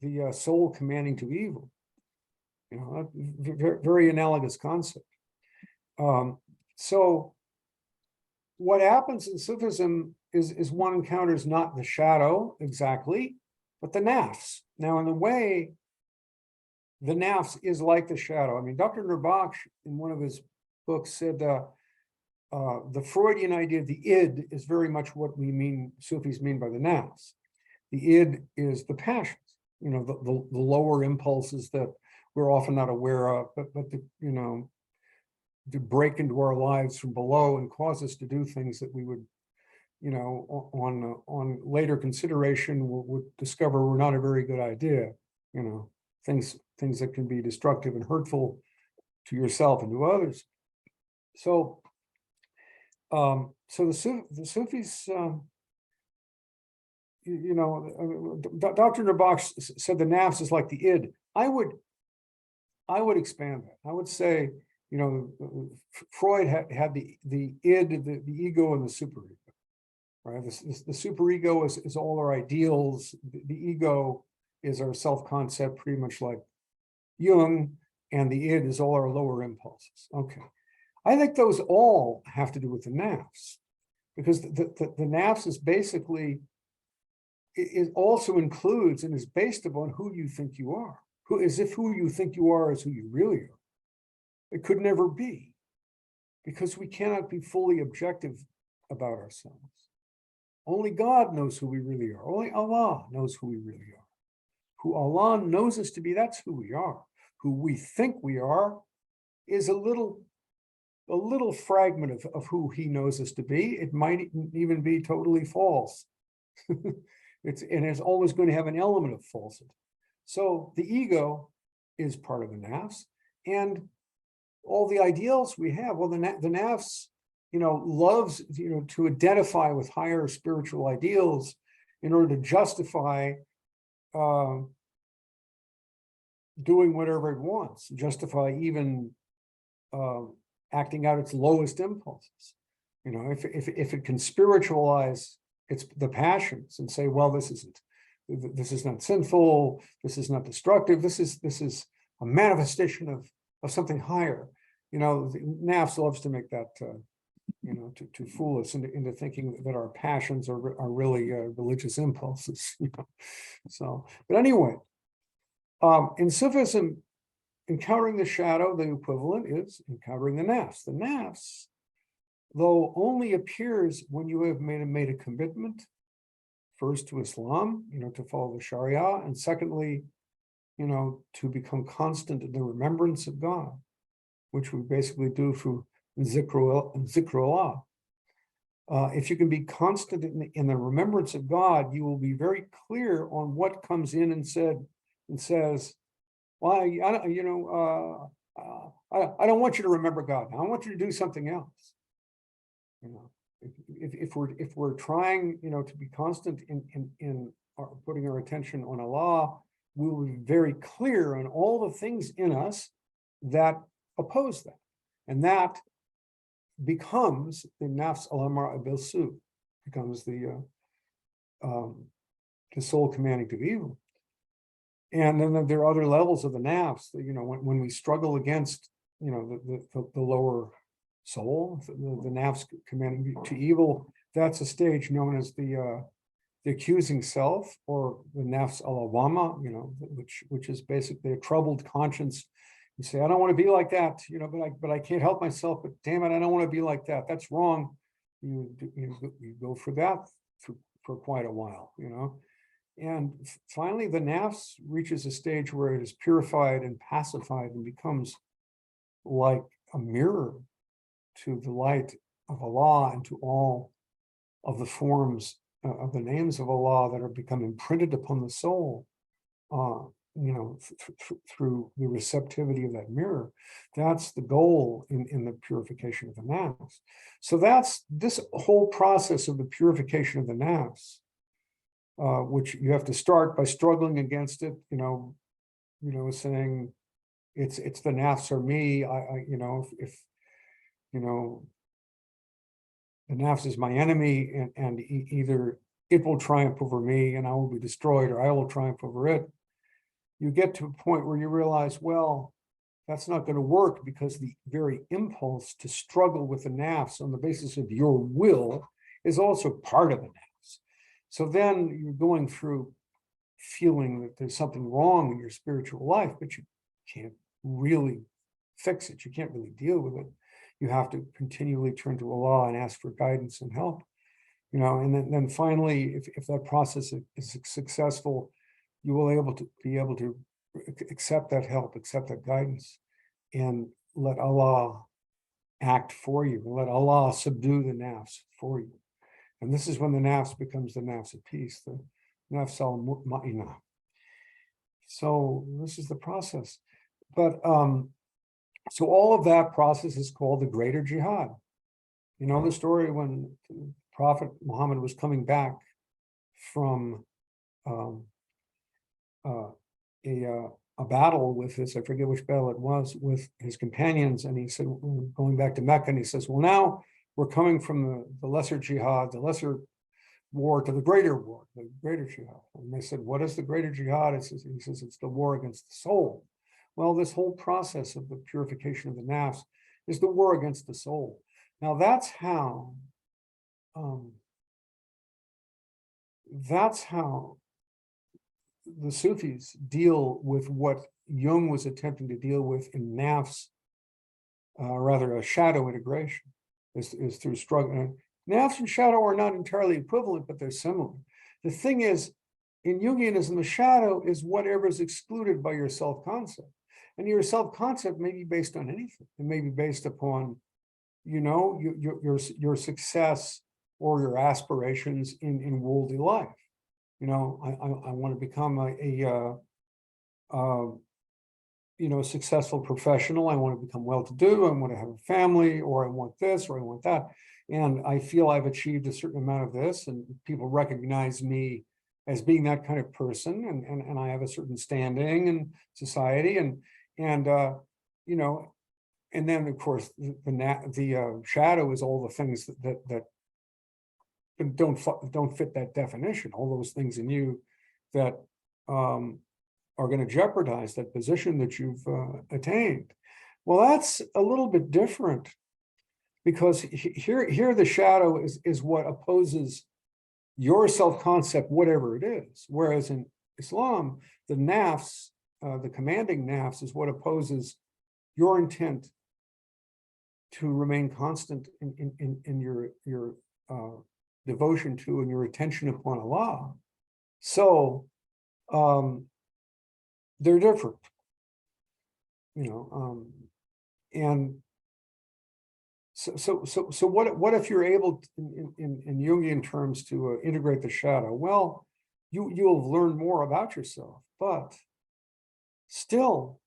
the soul commanding to evil. Very analogous concept. So what happens in Sufism is one encounters not the shadow exactly, but the nafs. Now, in a way, the nafs is like the shadow. I mean, Dr. Nurbach, in one of his books, said the Freudian idea of the id is very much what Sufis mean by the nafs. The id is the passions, the lower impulses that we're often not aware of, but to break into our lives from below and cause us to do things that we would, on later consideration would discover were not a very good idea. Things that can be destructive and hurtful to yourself and to others. So the Sufis, Dr. Nurbach said the nafs is like the id. I would expand that. I would say, Freud had the id, the ego, and the superego. Right? The superego is all our ideals. The ego is our self-concept, pretty much like Jung, and the id is all our lower impulses. Okay. I think those all have to do with the nafs, because the nafs is basically, it also includes and is based upon who you think you are. As if who you think you are is who you really are. It could never be, because we cannot be fully objective about ourselves. Only God knows who we really are. Only Allah knows who we really are. Who Allah knows us to be, that's who we are. Who we think we are is a little fragment of who he knows us to be. It might even be totally false. It's always going to have an element of falsity. So the ego is part of the nafs, and all the ideals we have. Well, the nafs loves, to identify with higher spiritual ideals in order to justify doing whatever it wants, justify even acting out its lowest impulses. If it can spiritualize the passions and say, well, this is not sinful, this is not destructive, this is a manifestation of something higher. The nafs loves to make that to fool us into thinking that our passions are really religious impulses. So, but anyway, in Sufism, encountering the shadow, the equivalent is encountering the nafs. The nafs, though, only appears when you have made a commitment, first to Islam, to follow the Sharia, and secondly, to become constant in the remembrance of God, which we basically do through zikrullah. If you can be constant in the remembrance of God, you will be very clear on what comes in and says, well, I don't want you to remember God. I want you to do something else. If we're trying, to be constant in putting our attention on Allah, we will be very clear on all the things in us that oppose that, and that becomes the nafs al-amara bil-su, becomes the soul commanding to evil. And then there are other levels of the nafs. When we struggle against, the lower soul, the nafs commanding to evil, that's a stage known as the accusing self, or the nafs al-awama, which is basically a troubled conscience. You say, I don't want to be like that, but I can't help myself. But damn it, I don't want to be like that. That's wrong. You go for that for quite a while, And finally, the nafs reaches a stage where it is purified and pacified and becomes like a mirror to the light of Allah and to all of the forms of the names of Allah that are become imprinted upon the soul, through the receptivity of that mirror. That's the goal in the purification of the nafs. So that's this whole process of the purification of the nafs, which you have to start by struggling against it, saying it's the nafs or me. If the nafs is my enemy, and either it will triumph over me and I will be destroyed, or I will triumph over it. You get to a point where you realize, well, that's not going to work, because the very impulse to struggle with the nafs on the basis of your will is also part of the nafs. So then you're going through feeling that there's something wrong in your spiritual life, but you can't really fix it. You can't really deal with it. You have to continually turn to Allah and ask for guidance and help, and then finally, if that process is successful, you will be able to accept that help, accept that guidance, and let Allah act for you, and let Allah subdue the nafs for you. And this is when the nafs becomes the nafs of peace, the nafs al-mutma'inah. So this is the process. But so all of that process is called the greater jihad. The story when Prophet Muhammad was coming back from a battle with his, I forget which battle it was, with his companions, and he said, going back to Mecca, and he says, well, now we're coming from the lesser jihad, the lesser war, to the greater war, the greater jihad. And they said, what is the greater jihad? He says, it's the war against the soul. Well, this whole process of the purification of the nafs is the war against the soul. Now that's how the Sufis deal with what Jung was attempting to deal with in nafs, rather a shadow integration, is through struggle. Nafs and shadow are not entirely equivalent, but they're similar. The thing is, in Jungianism, the shadow is whatever is excluded by your self-concept. And your self-concept may be based on anything. It may be based upon, your success or your aspirations in worldly life. I want to become successful professional. I want to become well-to-do. I want to have a family, or I want this, or I want that. And I feel I've achieved a certain amount of this, and people recognize me as being that kind of person, and I have a certain standing in society, and then of course the shadow is all the things that don't fit that definition. All those things in you that are going to jeopardize that position that you've attained. Well, that's a little bit different, because here the shadow is what opposes your self-concept, whatever it is. Whereas in Islam, the nafs, the commanding nafs, is what opposes your intent to remain constant in your devotion to and your attention upon Allah. So they're different, and so what if you're able to, in Jungian terms, to integrate the shadow? Well, you'll have learned more about yourself, but still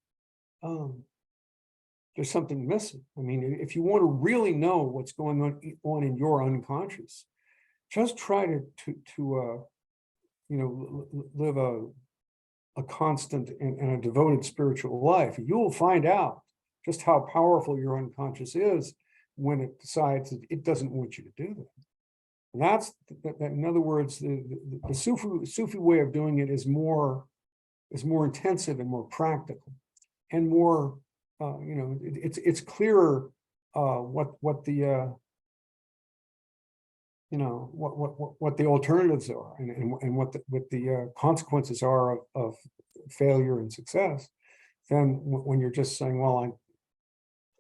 there's something missing. I mean, if you want to really know what's going on in your unconscious, just try to live a constant and a devoted spiritual life. You'll find out just how powerful your unconscious is when it decides that it doesn't want you to do that. And that's in other words, the Sufi way of doing it is more intensive and more practical, and more it's clearer what the what the alternatives are, and what the consequences are of failure and success, than when you're just saying, well,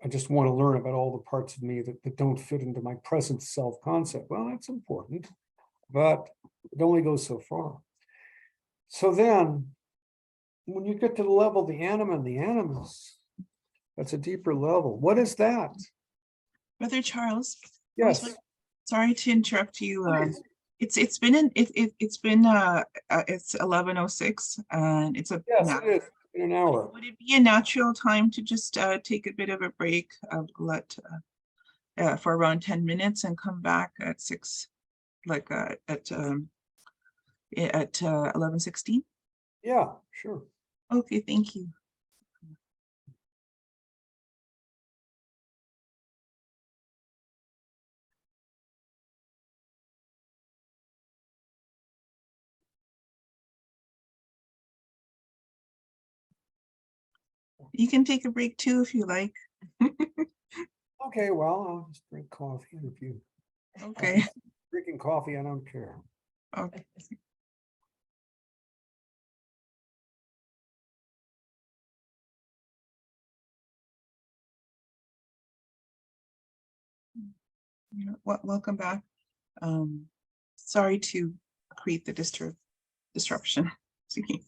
I just want to learn about all the parts of me that don't fit into my present self-concept. Well, that's important, but it only goes so far. So then, when you get to the level of the anima and the animus, that's a deeper level. What is that? Brother Charles. Yes. Sorry to interrupt you. Please. It's been it's 11:06, and it's a Yes, nap. it is. In an hour. Would it be a natural time to just take a bit of a break, for around 10 minutes, and come back at 6, like at 11:16? Yeah, sure. Okay, thank you. You can take a break too if you like. Okay, well, I'll just drink coffee if you. Okay. Drinking coffee, I don't care. Okay. Welcome back. Sorry to create the disruption. Please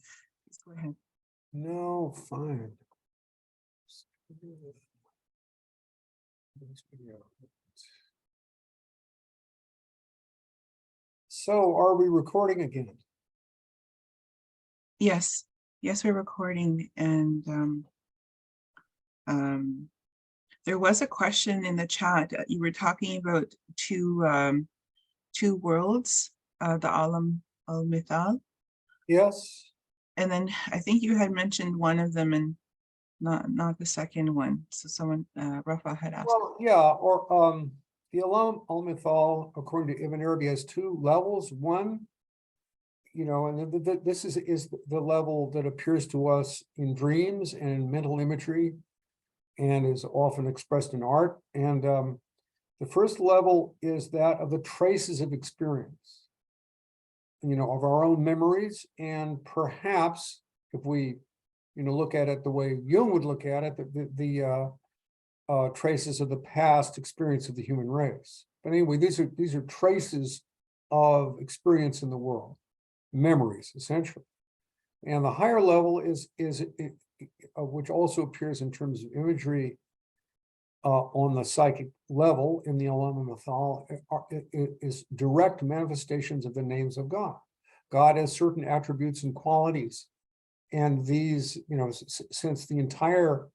go ahead. No, fine. So are we recording again? Yes, we're recording, and there was a question in the chat. You were talking about two worlds, the Alam al-Mithal. Yes. And then I think you had mentioned one of them, and not the second one. So someone, Rafa, had asked. Well, yeah, or the Alam al-Mithal, according to Ibn Arabi, has two levels. One, and this is the level that appears to us in dreams and in mental imagery, and is often expressed in art. And the first level is that of the traces of experience, of our own memories, and perhaps, if we, look at it the way Jung would look at it, the traces of the past experience of the human race. But anyway, these are traces of experience in the world, memories essentially. And the higher level is which also appears in terms of imagery on the psychic level in the Alam al-Mithal, is direct manifestations of the names of God. God has certain attributes and qualities, and these, since the entire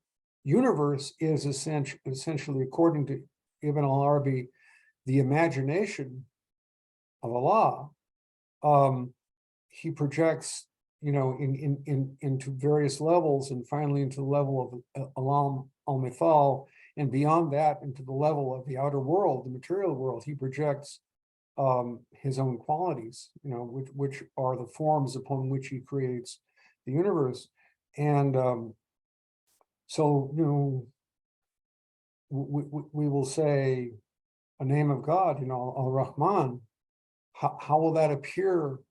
universe is essentially, according to Ibn al-Arabi, the imagination of Allah, he projects, into various levels, and finally into the level of Alam al-Mithal, and beyond that into the level of the outer world, the material world. He projects his own qualities, which are the forms upon which he creates the universe. And so, we will say a name of God, Al-Rahman. How will that appear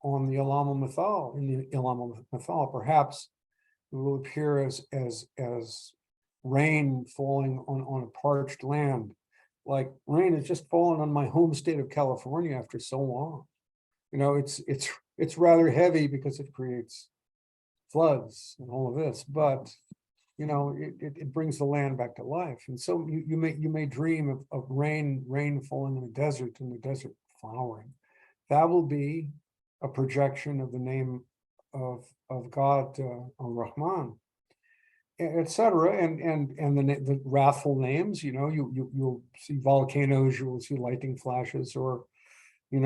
on the Alam al-Mithal? In the Alam al-Mithal, perhaps it will appear as rain falling on a parched land, like rain has just fallen on my home state of California after so long. It's rather heavy because it creates floods and all of this, but it brings the land back to life. And so you may dream of rain falling in the desert, and the desert flowering. That will be a projection of the name of God, Al-Rahman, etc. And the wrathful names, you'll see volcanoes, you will see lightning flashes, or the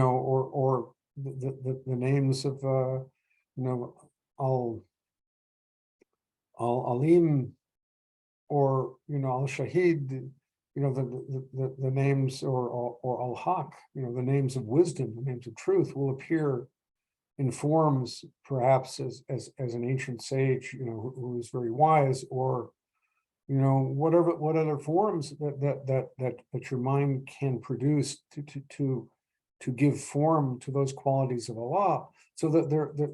names of Al-Alim, or Al-Shahid, the names, or Al-Haq, the names of wisdom, the names of truth will appear in forms, perhaps as an ancient sage, who is very wise, or what other forms that your mind can produce to give form to those qualities of Allah. So that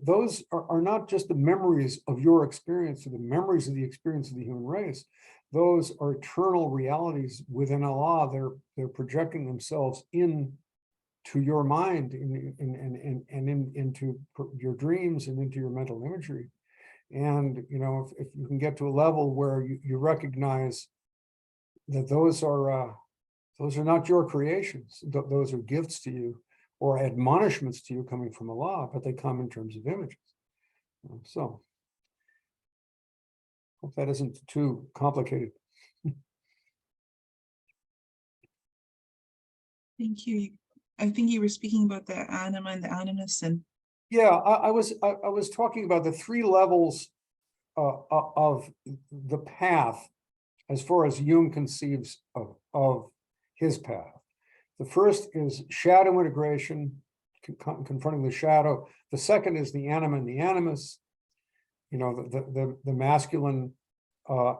those are not just the memories of your experience, or the memories of the experience of the human race. Those are eternal realities within Allah. They're projecting themselves into your mind, and into your dreams, and into your mental imagery. And if you can get to a level where you recognize that those are not your creations, those are gifts to you, or admonishments to you coming from Allah, but they come in terms of images. So, hope that isn't too complicated. Thank you. I think you were speaking about the anima and the animus, and Yeah, I was talking about the three levels of the path, as far as Jung conceives of his path. The first is shadow integration, confronting the shadow. The second is the anima and the animus, the masculine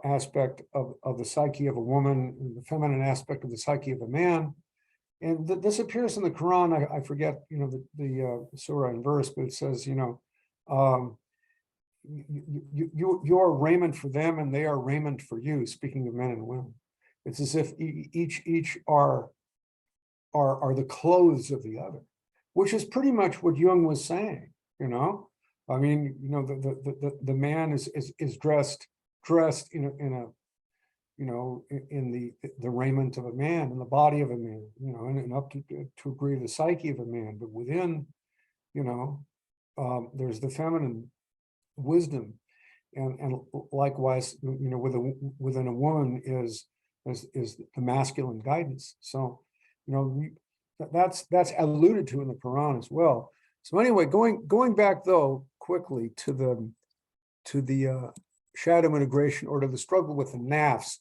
aspect of the psyche of a woman, and the feminine aspect of the psyche of a man. And this appears in the Quran. I forget, the surah and verse, but it says, you are raiment for them, and they are raiment for you. Speaking of men and women, it's as if each are the clothes of the other, which is pretty much what Jung was saying. I mean, the man is dressed in the raiment of a man, in the body of a man, and up to a degree the psyche of a man. But within, there's the feminine wisdom, and likewise, within a woman is the masculine guidance. So, that's alluded to in the Quran as well. So anyway, going back though quickly to the shadow integration, or to the struggle with the nafs.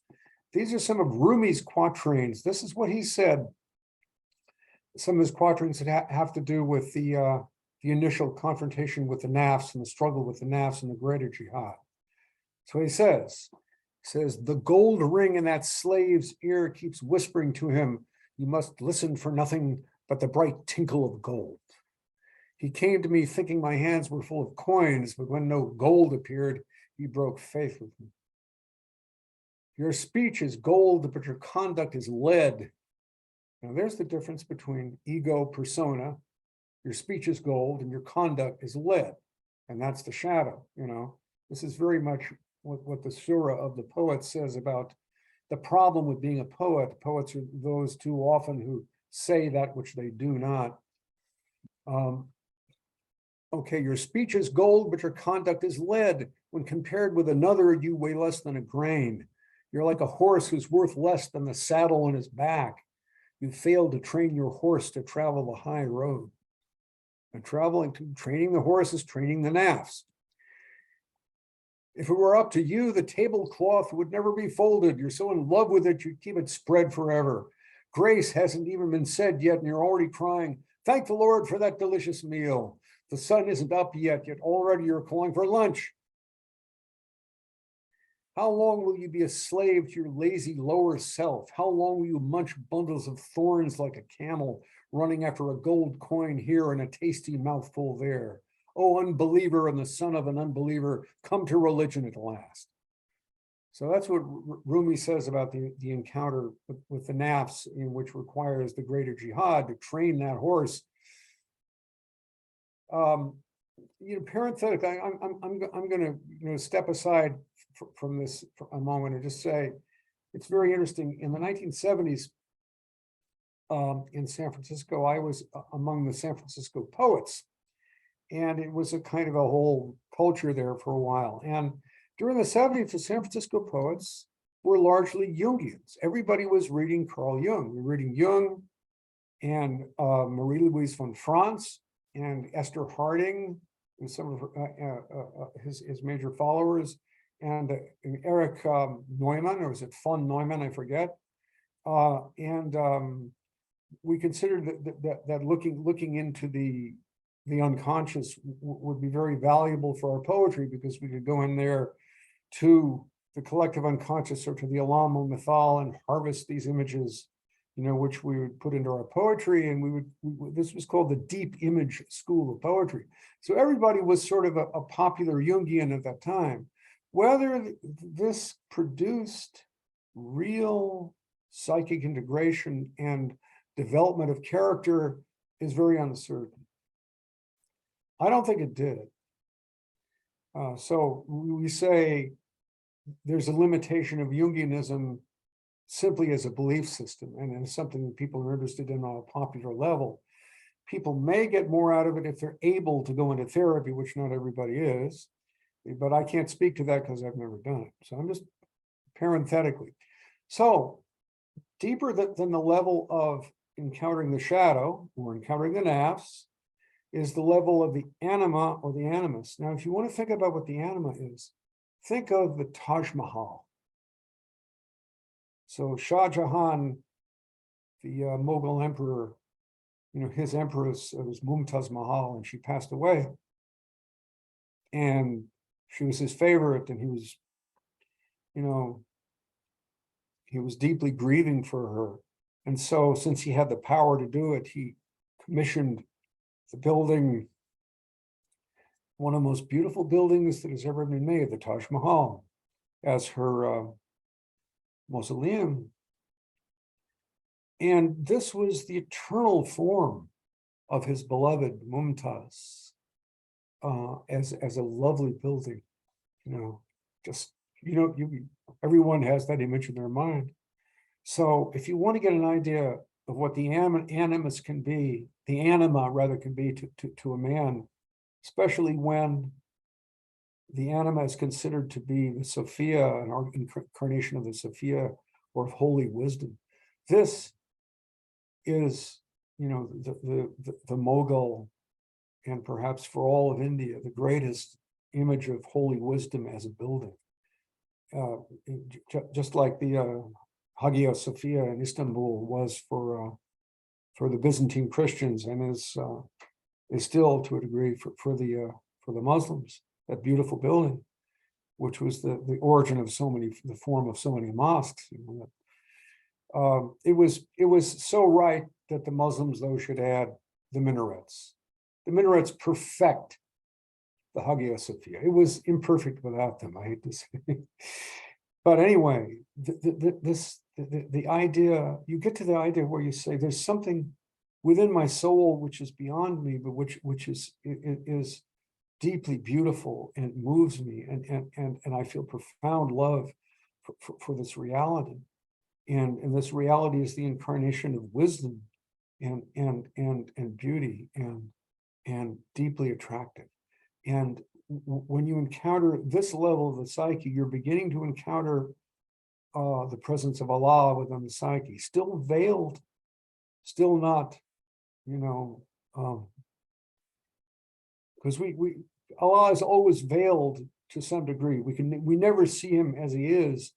These are some of Rumi's quatrains. This is what he said. Some of his quatrains that have to do with the initial confrontation with the nafs, and the struggle with the nafs, and the greater jihad. So he says, the gold ring in that slave's ear keeps whispering to him, you must listen for nothing but the bright tinkle of gold. He came to me thinking my hands were full of coins, but when no gold appeared, he broke faith with me. Your speech is gold, but your conduct is lead. Now there's the difference between ego persona. Your speech is gold and your conduct is lead. And that's the shadow, This is very much what the surah of the poet says about the problem with being a poet. Poets are those too often who say that which they do not. Okay, your speech is gold, but your conduct is lead. When compared with another, you weigh less than a grain. You're like a horse who's worth less than the saddle on his back. You failed to train your horse to travel the high road. And training the horse is training the nafs. If it were up to you, the tablecloth would never be folded. You're so in love with it, you'd keep it spread forever. Grace hasn't even been said yet, and you're already crying, thank the Lord for that delicious meal. The sun isn't up yet already you're calling for lunch. How long will you be a slave to your lazy lower self? How long will you munch bundles of thorns like a camel, running after a gold coin here and a tasty mouthful there? Oh, unbeliever and the son of an unbeliever, come to religion at last. So that's what Rumi says about the encounter with the nafs, which requires the greater jihad to train that horse. Parenthetically, I'm going to step aside from this for a moment and just say it's very interesting. In the 1970s, in San Francisco, I was among the San Francisco poets, and it was a kind of a whole culture there for a while. And during the 70s, the San Francisco poets were largely Jungians. Everybody was reading Carl Jung. We were reading Jung and Marie-Louise von Franz and Esther Harding and some of his major followers, and Erich Neumann, or was it von Neumann, I forget. We considered that looking into the unconscious would be very valuable for our poetry, because we could go in there to the collective unconscious or to the Alam Mithal and harvest these images, which we would put into our poetry. And this was called the deep image school of poetry. So everybody was sort of a popular Jungian at that time. Whether this produced real psychic integration and development of character is very uncertain. I don't think it did. So we say there's a limitation of Jungianism simply as a belief system, and it's something that people are interested in on a popular level. People may get more out of it if they're able to go into therapy, which not everybody is, but I can't speak to that because I've never done it. So I'm just parenthetically. So deeper than the level of encountering the shadow or encountering the nafs is the level of the anima or the animus. Now, if you want to think about what the anima is, think of the Taj Mahal. So Shah Jahan, the Mughal emperor, his empress was Mumtaz Mahal, and she passed away. And she was his favorite, and he was deeply grieving for her. And so, since he had the power to do it, he commissioned the building, one of the most beautiful buildings that has ever been made, the Taj Mahal, as her mausoleum. And this was the eternal form of his beloved Mumtaz, as a lovely building, everyone has that image in their mind. So if you want to get an idea of what the animus can be, the anima rather can be to a man, especially when the anima is considered to be the Sophia, an incarnation of the Sophia or of holy wisdom. This is, the Mughal, and perhaps for all of India, the greatest image of holy wisdom as a building. Just like the Hagia Sophia in Istanbul was for the Byzantine Christians, and is still to a degree for the Muslims, that beautiful building, which was the origin of the form of so many mosques. It was so right that the Muslims, though, should add the minarets. The minarets perfect the Hagia Sophia. It was imperfect without them, I hate to say. But anyway, the idea, you get to the idea where you say there's something within my soul which is beyond me, but which is deeply beautiful and moves me, and I feel profound love for this reality. And this reality is the incarnation of wisdom and beauty and deeply attractive. And when you encounter this level of the psyche, you're beginning to encounter the presence of Allah within the psyche, still veiled, still not, because Allah is always veiled to some degree. We never see him as he is.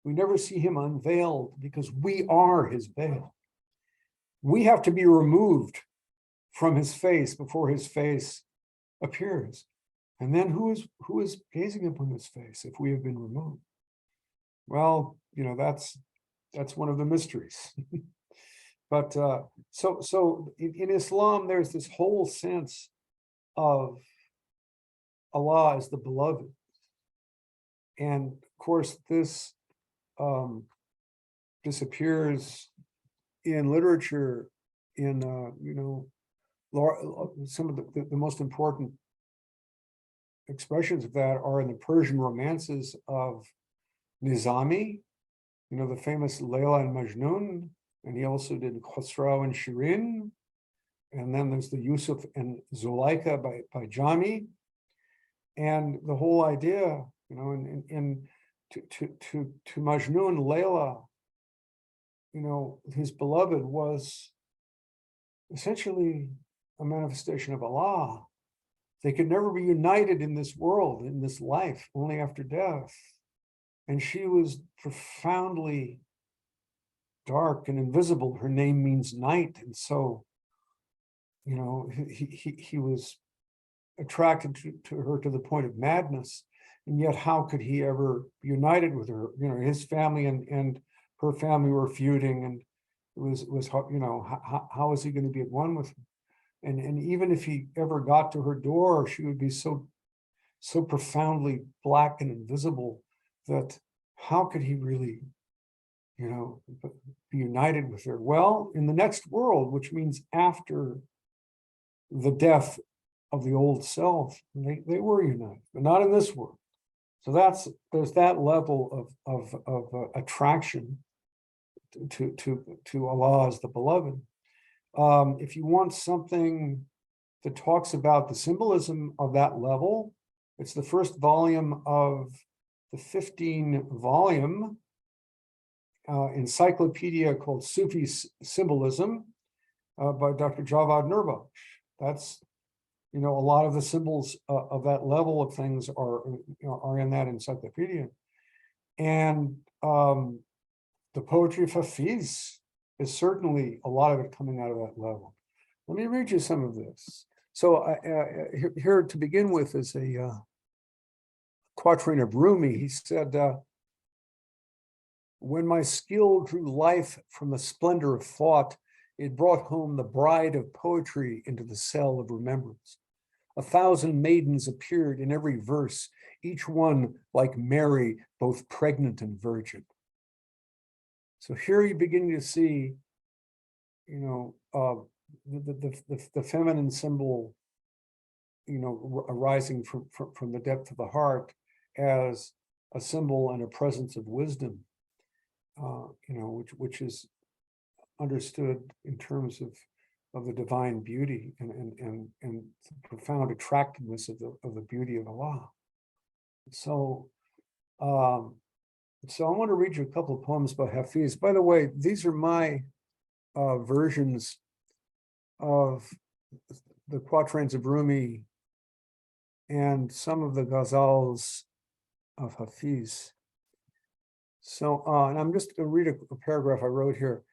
We never see him unveiled because we are his veil. We have to be removed from his face before his face appears. And then who is gazing upon his face if we have been removed? Well, that's one of the mysteries. But so in Islam, there's this whole sense of Allah as the beloved. And of course, this disappears in literature in, some of the most important expressions of that are in the Persian romances of Nizami, the famous Layla and Majnun, and he also did Khosrow and Shirin. And then there's the Yusuf and Zuleika by Jami. And the whole idea, to Majnun, Layla, his beloved was essentially a manifestation of Allah. They could never be united in this world, in this life, only after death. And she was profoundly dark and invisible. Her name means night. And so, he was attracted to her to the point of madness. And yet, how could he ever be united with her? His family and her family were feuding, and it was how is he going to be at one with her? And even if he ever got to her door, she would be so profoundly black and invisible that how could he really, be united with her? Well, in the next world, which means after the death of the old self, they were united, but not in this world. So there's that level of attraction to Allah as the beloved. If you want something that talks about the symbolism of that level, it's the first volume of the 15-volume encyclopedia called Sufi Symbolism by Dr. Javad Nurbakhsh. That's, a lot of the symbols of that level of things are in that encyclopedia. And the poetry of Hafiz is certainly a lot of it coming out of that level. Let me read you some of this. So here to begin with is a quatrain of Rumi. He said, when my skill drew life from the splendor of thought, it brought home the bride of poetry into the cell of remembrance. 1,000 maidens appeared in every verse, each one like Mary, both pregnant and virgin. So here you begin to see, the feminine symbol, arising from the depth of the heart as a symbol and a presence of wisdom, which is understood in terms of the divine beauty and the profound attractiveness of the beauty of Allah. So I want to read you a couple of poems by Hafiz. By the way, these are my versions of the quatrains of Rumi and some of the ghazals of Hafiz. So, and I'm just going to read a paragraph I wrote here.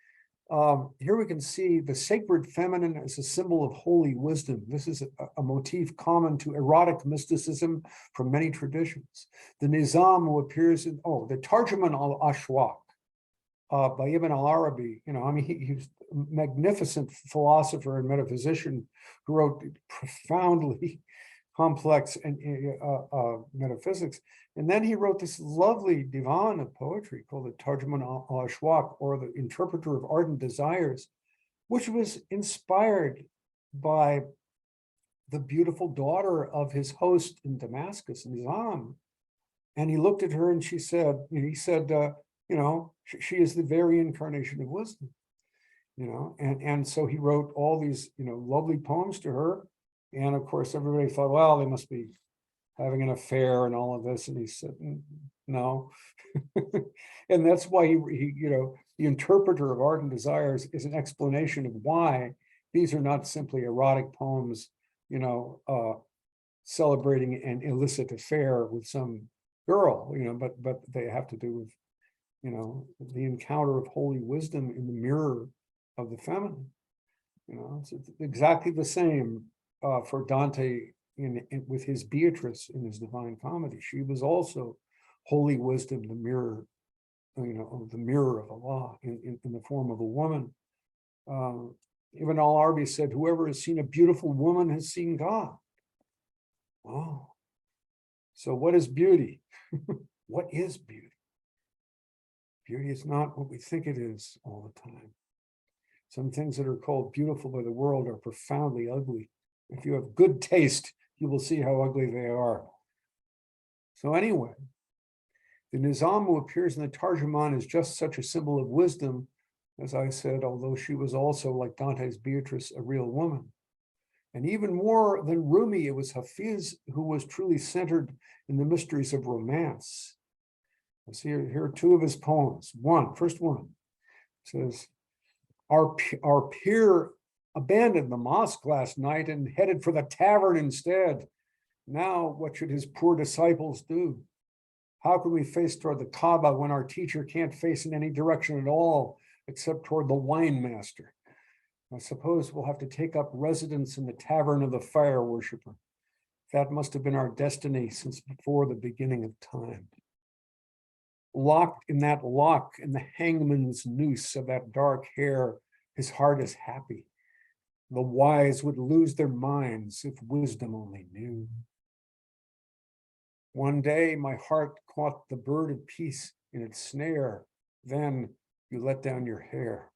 Here we can see the sacred feminine as a symbol of holy wisdom. This is a motif common to erotic mysticism from many traditions. The Nizam, who appears in, the Tarjuman al-Ashwaq by Ibn al-Arabi, he was a magnificent philosopher and metaphysician who wrote profoundly complex and metaphysics. And then he wrote this lovely divan of poetry called the Tarjuman al-Ashwaq, or the Interpreter of Ardent Desires, which was inspired by the beautiful daughter of his host in Damascus, Nizam. And he looked at her and he said, she is the very incarnation of wisdom, and so he wrote all these, lovely poems to her. And of course, everybody thought, well, they must be having an affair and all of this. And he said, no. And that's why the interpreter of Art and Desires is an explanation of why these are not simply erotic poems, celebrating an illicit affair with some girl, but they have to do with, the encounter of holy wisdom in the mirror of the feminine. It's exactly the same for Dante with his Beatrice in his Divine Comedy. She was also holy wisdom, the mirror, the mirror of Allah in the form of a woman. Ibn al-Arabi said, whoever has seen a beautiful woman has seen God. Oh, so what is beauty? What is beauty? Beauty is not what we think it is all the time. Some things that are called beautiful by the world are profoundly ugly. If you have good taste, you will see how ugly they are. So anyway, the Nizam who appears in the Tarjuman is just such a symbol of wisdom, as I said, although she was also, like Dante's Beatrice, a real woman. And even more than Rumi, it was Hafiz who was truly centered in the mysteries of romance. Let's see, here are two of his poems. First one says, our peer abandoned the mosque last night and headed for the tavern instead. Now, what should his poor disciples do? How can we face toward the Kaaba when our teacher can't face in any direction at all, except toward the wine master? I suppose we'll have to take up residence in the tavern of the fire worshiper. That must have been our destiny since before the beginning of time. Locked in that lock in the hangman's noose of that dark hair, his heart is happy. The wise would lose their minds if wisdom only knew. One day my heart caught the bird of peace in its snare. Then you let down your hair.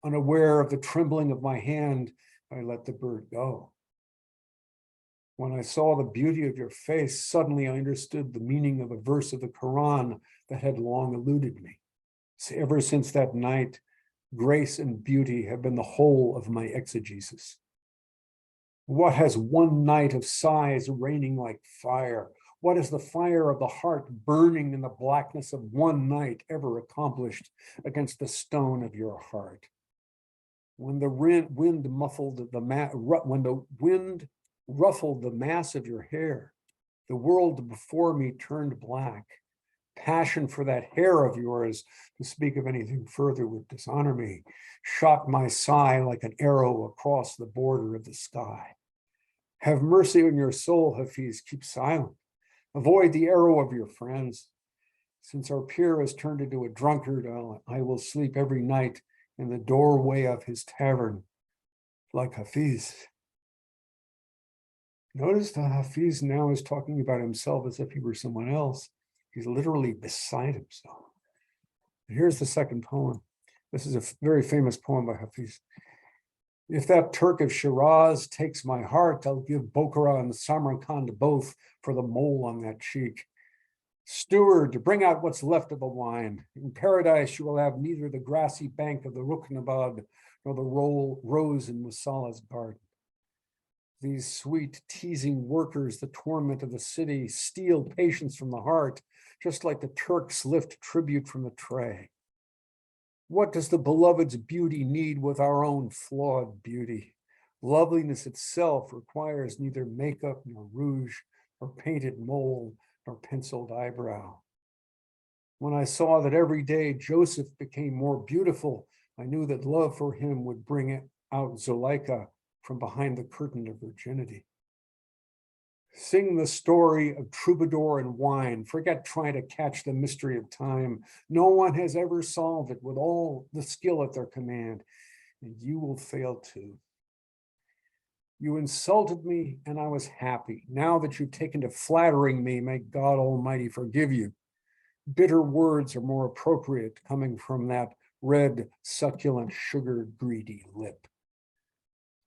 Unaware of the trembling of my hand, I let the bird go. When I saw the beauty of your face, suddenly I understood the meaning of a verse of the Quran that had long eluded me. So ever since that night, grace and beauty have been the whole of my exegesis. What has one night of sighs raining like fire? What has the fire of the heart burning in the blackness of one night ever accomplished against the stone of your heart? When the wind ruffled the mass of your hair, the world before me turned black. Passion for that hair of yours, to speak of anything further would dishonor me, shot my sigh like an arrow across the border of the sky. Have mercy on your soul, Hafiz, keep silent. Avoid the arrow of your friends. Since our peer has turned into a drunkard, I will sleep every night in the doorway of his tavern, like Hafiz. Notice that Hafiz now is talking about himself as if he were someone else. He's literally beside himself. Here's the second poem. This is a very famous poem by Hafiz. If that Turk of Shiraz takes my heart, I'll give Bokhara and Samarkand both for the mole on that cheek. Steward, bring out what's left of the wine. In paradise, you will have neither the grassy bank of the Ruknabad nor the rose in Musala's garden. These sweet, teasing workers, the torment of the city, steal patience from the heart, just like the Turks lift tribute from the tray. What does the beloved's beauty need with our own flawed beauty? Loveliness itself requires neither makeup nor rouge, or painted mole, nor penciled eyebrow. When I saw that every day Joseph became more beautiful, I knew that love for him would bring out Zuleika from behind the curtain of virginity. Sing the story of troubadour and wine. Forget trying to catch the mystery of time. No one has ever solved it with all the skill at their command, and you will fail too. You insulted me, and I was happy. Now that you've taken to flattering me, may God Almighty forgive you. Bitter words are more appropriate coming from that red, succulent, sugar-greedy lip.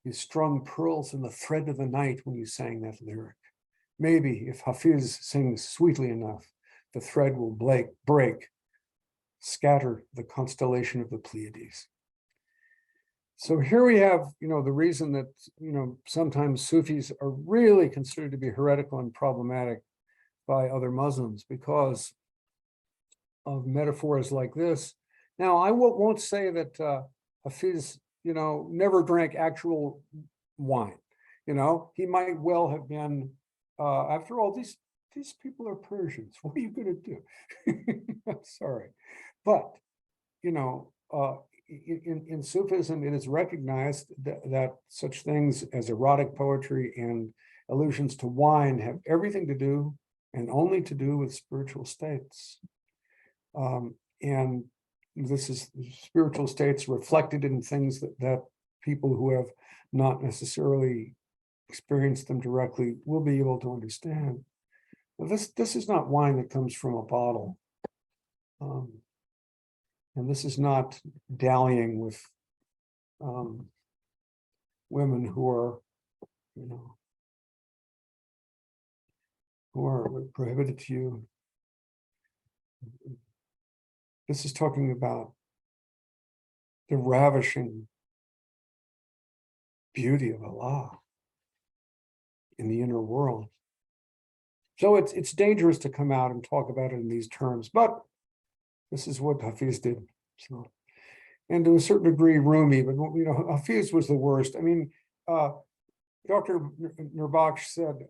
You strung pearls in the thread of the night when you sang that lyric. Maybe if Hafiz sings sweetly enough, the thread will break, scatter the constellation of the Pleiades. So here we have, the reason that, sometimes Sufis are really considered to be heretical and problematic by other Muslims because of metaphors like this. Now, I won't say that Hafiz, never drank actual wine. He might well have been, after all, these people are Persians. What are you going to do? I'm sorry. But, in Sufism, it is recognized that such things as erotic poetry and allusions to wine have everything to do and only to do with spiritual states. And this is spiritual states reflected in things that people who have not necessarily experienced them directly will be able to understand. Now, this is not wine that comes from a bottle. And this is not dallying with women who are, who are prohibited to you. This is talking about the ravishing beauty of Allah in the inner world. So it's dangerous to come out and talk about it in these terms, but this is what Hafiz did. So, and to a certain degree, Rumi, but Hafiz was the worst. I mean, Dr. Nurbaksh said,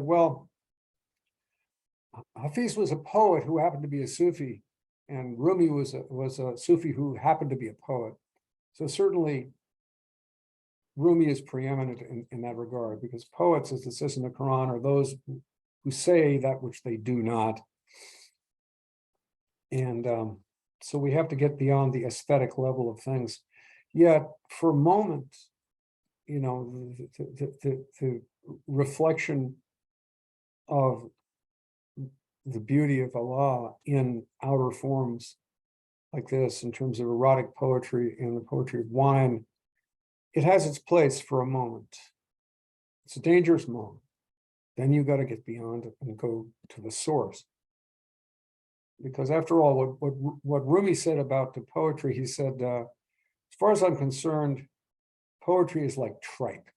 well, Hafiz was a poet who happened to be a Sufi, and Rumi was a Sufi who happened to be a poet. So certainly, Rumi is preeminent in that regard, because poets, as it says in the Quran, are those who say that which they do not. And so we have to get beyond the aesthetic level of things. Yet, for a moment, the reflection of the beauty of Allah in outer forms like this, in terms of erotic poetry and the poetry of wine, it has its place for a moment. It's a dangerous moment. Then you got to get beyond it and go to the source. Because after all, what Rumi said about the poetry, he said, as far as I'm concerned, poetry is like tripe.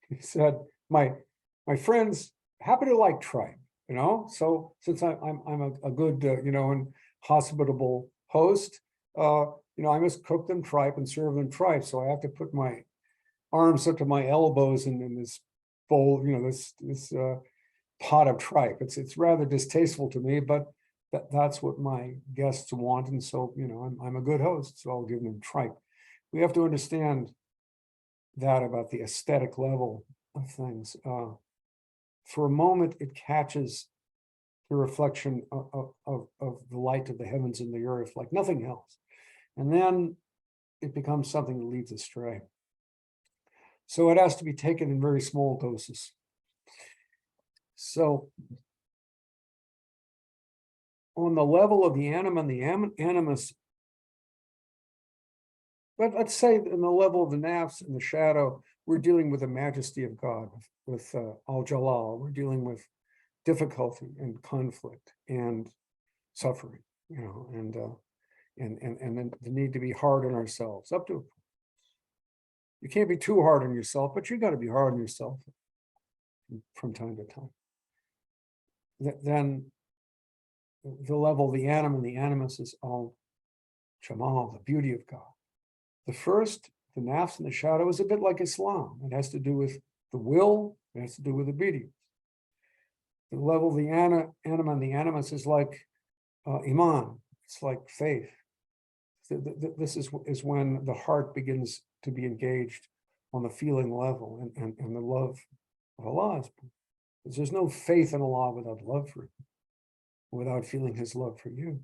He said, my friends happen to like tripe, so since I'm a good, and hospitable host, I must cook them tripe and serve them tripe. So I have to put my arms up to my elbows in this bowl, this pot of tripe. It's rather distasteful to me, but that's what my guests want. And so, I'm a good host, so I'll give them tripe. We have to understand that about the aesthetic level of things. For a moment, it catches the reflection of the light of the heavens and the earth like nothing else. And then it becomes something that leads astray. So it has to be taken in very small doses. So on the level of the anima and the animus, but let's say in the level of the nafs and the shadow, we're dealing with the majesty of God, with al-jalal. We're dealing with difficulty and conflict and suffering, and then the need to be hard on ourselves. Up to, you can't be too hard on yourself, but you got to be hard on yourself from time to time. Then the level, the anima and the animus is all Jamal, the beauty of God. The first, the nafs and the shadow, is a bit like Islam. It has to do with the will, it has to do with obedience. The level, the anima and the animus is like iman, it's like faith. This is when the heart begins to be engaged on the feeling level, and the love of Allah. Because there's no faith in Allah without love for you, without feeling his love for you.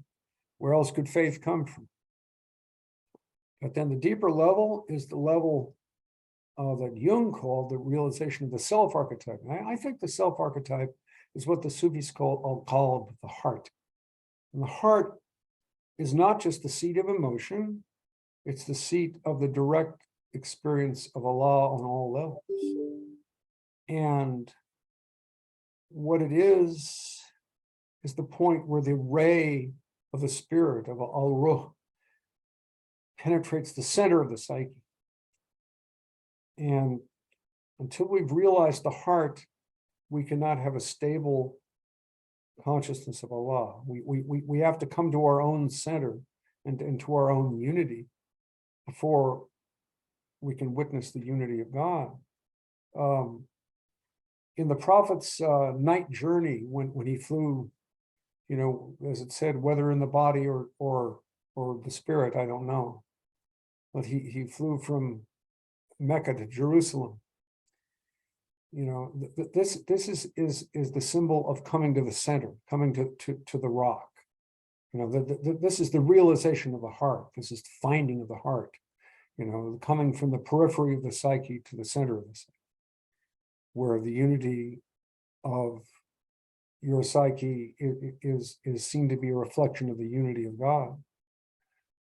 Where else could faith come from? But then the deeper level is the level that Jung called the realization of the self archetype. And I think the self archetype is what the Sufis call the heart. And the heart is not just the seat of emotion, it's the seat of the direct experience of Allah on all levels. And what it is the point where the ray of the spirit of al-ruh penetrates the center of the psyche. And until we've realized the heart, we cannot have a stable consciousness of Allah. We have to come to our own center and to our own unity before we can witness the unity of God. In the Prophet's night journey, when he flew, you know, as it said, whether in the body or the spirit, I don't know, but he flew from Mecca to Jerusalem. You know, this is the symbol of coming to the center, coming to the rock. You know, this is the realization of the heart. This is the finding of the heart. You know, coming from the periphery of the psyche to the center of the psyche, where the unity of your psyche is seen to be a reflection of the unity of God.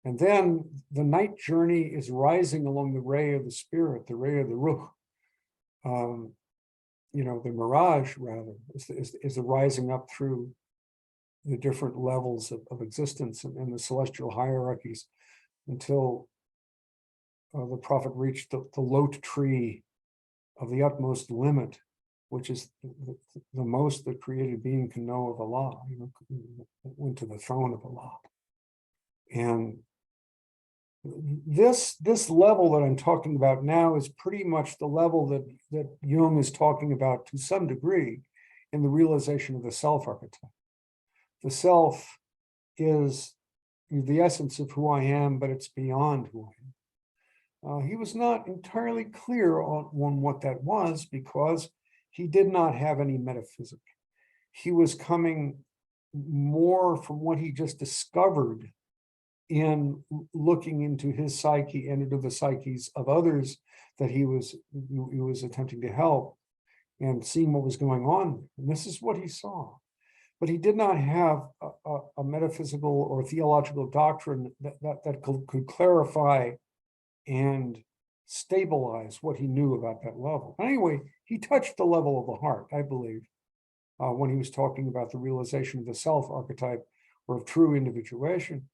And then the night journey is rising along the ray of the spirit, the ray of the ruh. You know, the mirage, rather, is the rising up through the different levels of existence and the celestial hierarchies until the Prophet reached the lot tree of the utmost limit, which is the most the created being can know of Allah. You know, went to the throne of Allah. And this level that I'm talking about now is pretty much the level that Jung is talking about to some degree in the realization of the self archetype. The self is the essence of who I am, but it's beyond who I am. He was not entirely clear on what that was because he did not have any metaphysic. He was coming more from what he just discovered in looking into his psyche and into the psyches of others that he was attempting to help and seeing what was going on. And this is what he saw. But he did not have a metaphysical or theological doctrine that could clarify and stabilize what he knew about that level. Anyway, he touched the level of the heart, I believe, when he was talking about the realization of the self archetype or of true individuation.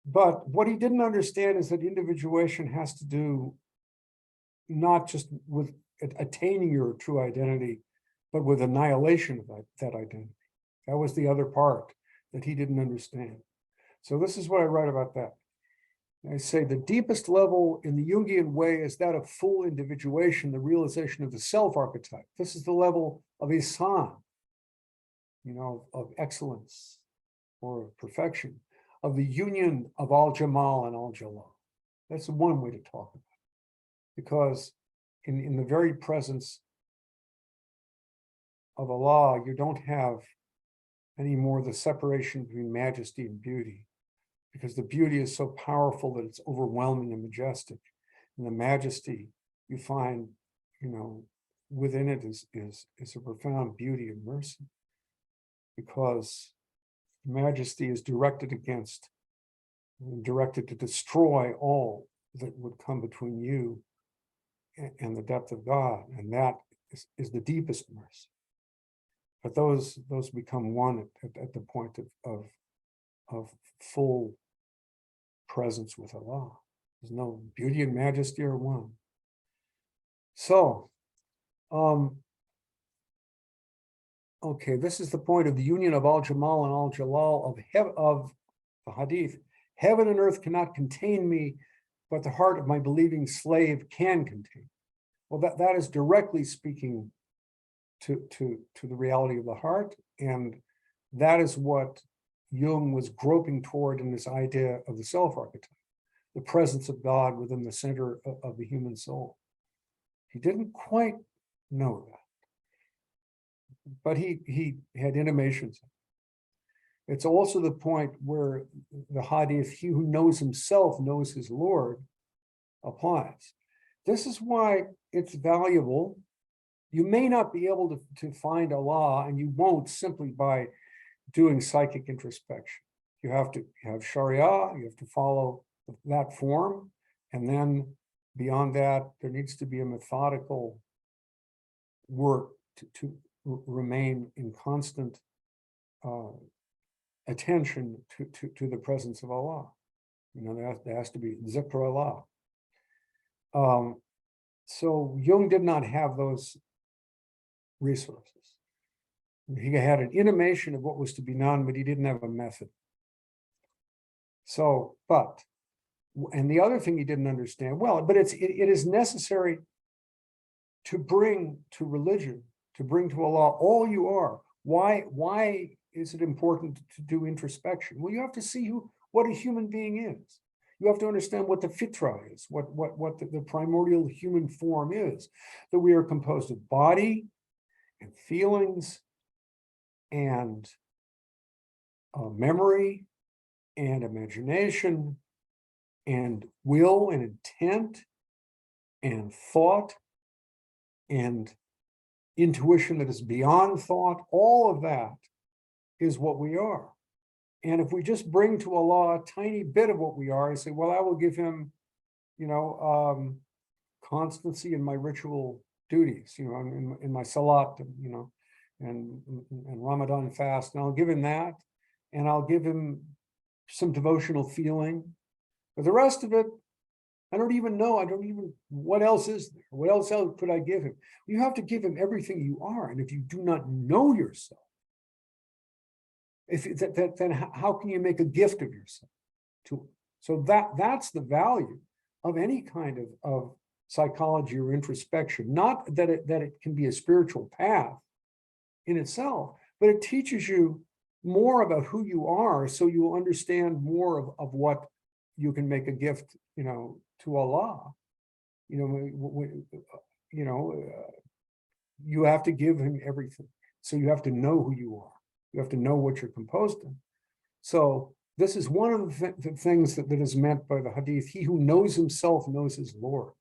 But what he didn't understand is that individuation has to do not just with attaining your true identity, but with annihilation of that identity. That was the other part that he didn't understand. So this is what I write about that. I say the deepest level in the Jungian way is that of full individuation, the realization of the self archetype. This is the level of Ihsan, you know, of excellence or perfection, of the union of al-Jamal and al-Jalal. That's one way to talk about it. Because in the very presence of Allah, you don't have any more the separation between majesty and beauty, because the beauty is so powerful that it's overwhelming and majestic. And the majesty you find, you know, within it is a profound beauty and mercy, because majesty is directed against, directed to destroy all that would come between you and the depth of God. And that is the deepest mercy. But those become one at the point of full presence with Allah. There's no beauty and majesty are one. So, okay, this is the point of the union of al-Jamal and al-Jalal of the Hadith. Heaven and earth cannot contain me, but the heart of my believing slave can contain. Well, that is directly speaking to the reality of the heart, and that is what Jung was groping toward in this idea of the self archetype, the presence of God within the center of the human soul. He didn't quite know that, but he had intimations. It's also the point where the hadith, he who knows himself knows his Lord, applies. This is why it's valuable. You may not be able to find Allah, and you won't simply by doing psychic introspection. You have to have Sharia, you have to follow that form, and then beyond that, there needs to be a methodical work to remain in constant attention to the presence of Allah. You know, there has to be zikr Allah. So Jung did not have those resources. He had an intimation of what was to be done, but he didn't have a method. So, and the other thing he didn't understand, well, but it is necessary to bring to religion, to bring to Allah all you are. Why is it important to do introspection? Well, you have to see what a human being is. You have to understand what the fitra is, what the primordial human form is, that we are composed of body and feelings and memory and imagination and will and intent and thought and intuition that is beyond thought. All of that is what we are. And if we just bring to Allah a tiny bit of what we are and say, well, I will give him, constancy in my ritual duties, in my salat, and Ramadan fast, and I'll give him that, and I'll give him some devotional feeling. But the rest of it, I don't even know. What else is there? What else could I give him? You have to give him everything you are. And if you do not know yourself, then how can you make a gift of yourself to him? So that's the value of any kind of psychology or introspection. Not that it can be a spiritual path in itself, but it teaches you more about who you are, so you will understand more of what you can make a gift, to Allah. You have to give him everything. So you have to know who you are. You have to know what you're composed of. So this is one of the things that is meant by the hadith. He who knows himself knows his Lord.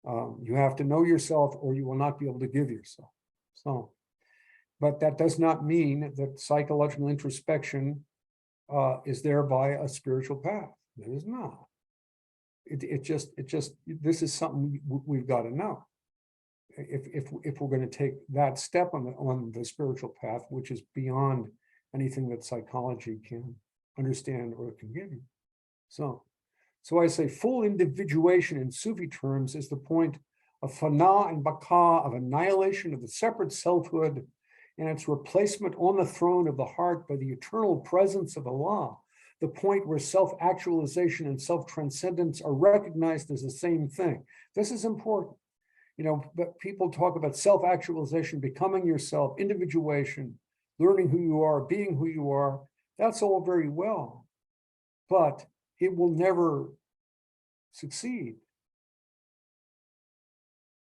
You have to know yourself, or you will not be able to give yourself. So, but that does not mean that psychological introspection is thereby a spiritual path. It is not. It just this is something we've got to know. If we're going to take that step on the spiritual path, which is beyond anything that psychology can understand or can give you. So I say full individuation in Sufi terms is the point of fana and baka, of annihilation of the separate selfhood and its replacement on the throne of the heart by the eternal presence of Allah, the point where self-actualization and self-transcendence are recognized as the same thing. This is important. But people talk about self-actualization, becoming yourself, individuation, learning who you are, being who you are. That's all very well, but it will never succeed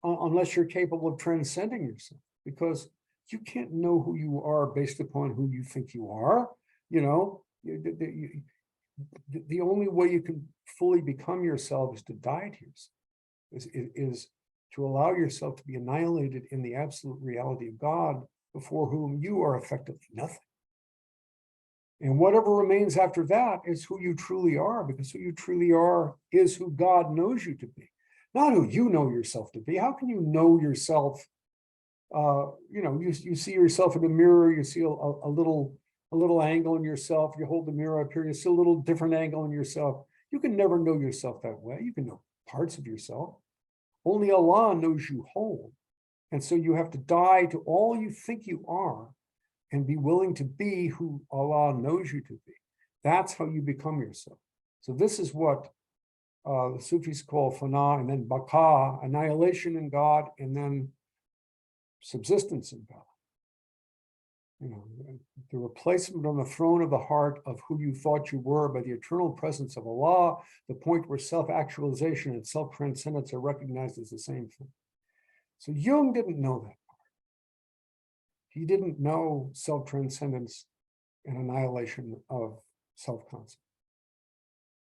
unless you're capable of transcending yourself, because you can't know who you are based upon who you think you are. The only way you can fully become yourself is to die to yourself, is to allow yourself to be annihilated in the absolute reality of God, before whom you are effectively nothing. And whatever remains after that is who you truly are, because who you truly are is who God knows you to be, not who you know yourself to be. How can you know yourself? You see yourself in the mirror, you see a little angle in yourself, you hold the mirror up here, you see a little different angle in yourself. You can never know yourself that way. You can know parts of yourself. Only Allah knows you whole. And so you have to die to all you think you are and be willing to be who Allah knows you to be. That's how you become yourself. So this is what the Sufis call fana, and then baka, annihilation in God, and then subsistence in God. The replacement on the throne of the heart of who you thought you were by the eternal presence of Allah, the point where self-actualization and self-transcendence are recognized as the same thing. So Jung didn't know that part. He didn't know self-transcendence and annihilation of self-concept.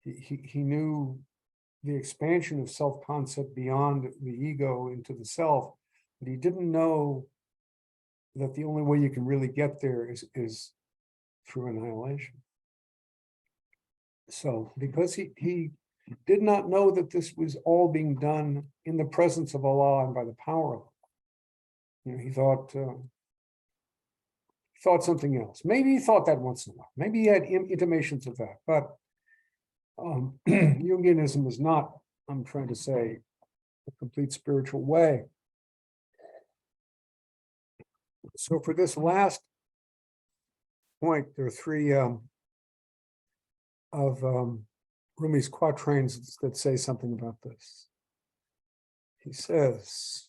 He knew the expansion of self-concept beyond the ego into the self, but he didn't know that the only way you can really get there is through annihilation. So because he did not know that this was all being done in the presence of Allah and by the power of Allah, he thought something else. Maybe he thought that once in a while. Maybe he had intimations of that, but Jungianism is not, I'm trying to say, a complete spiritual way. So for this last point, there are three of Rumi's quatrains that say something about this. He says,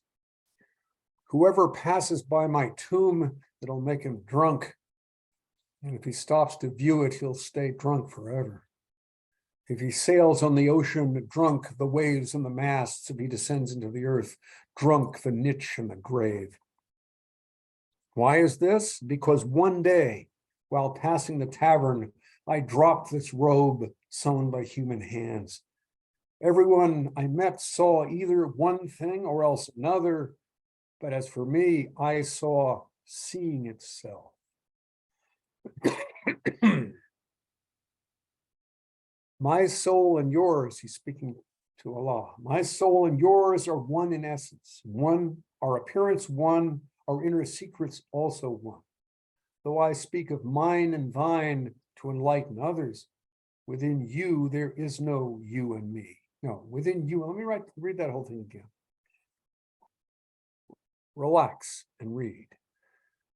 whoever passes by my tomb, it'll make him drunk. And if he stops to view it, he'll stay drunk forever. If he sails on the ocean, drunk, the waves and the masts, if he descends into the earth, drunk, the niche and the grave. Why is this? Because one day, while passing the tavern, I dropped this robe sewn by human hands. Everyone I met saw either one thing or else another, but as for me, I saw seeing itself. My soul and yours, he's speaking to Allah, my soul and yours are one in essence, one, our appearance one, our inner secrets also one. Though I speak of mine and thine to enlighten others, within you there is no you and me. No, within you, let me read that whole thing again. Relax and read.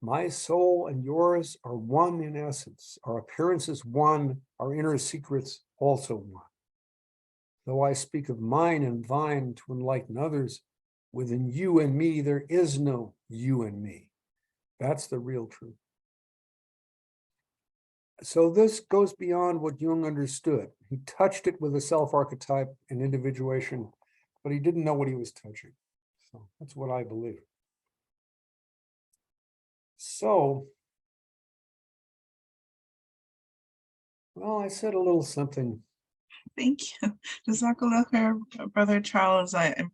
My soul and yours are one in essence. Our appearance is one, our inner secrets also one. Though I speak of mine and thine to enlighten others, within you and me, there is no you and me. That's the real truth. So this goes beyond what Jung understood. He touched it with a self-archetype and individuation, but he didn't know what he was touching. So that's what I believe. So, well, I said a little something. Thank you. Jazakallah khair, Brother Charles. I'm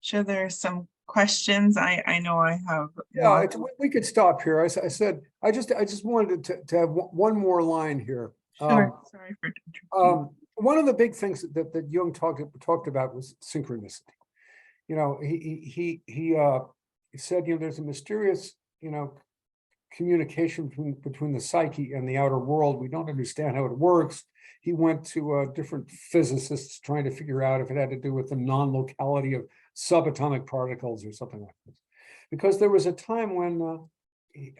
sure there are some questions. I know I have. Yeah, we could stop here. I said, I just wanted to have one more line here. Sure. Sorry for interrupting. One of the big things that Jung talked about was synchronicity. You know, he said, you know, there's a mysterious, you know, communication between the psyche and the outer world. We don't understand how it works. He went to different physicists trying to figure out if it had to do with the non-locality of subatomic particles or something like this. Because there was a time when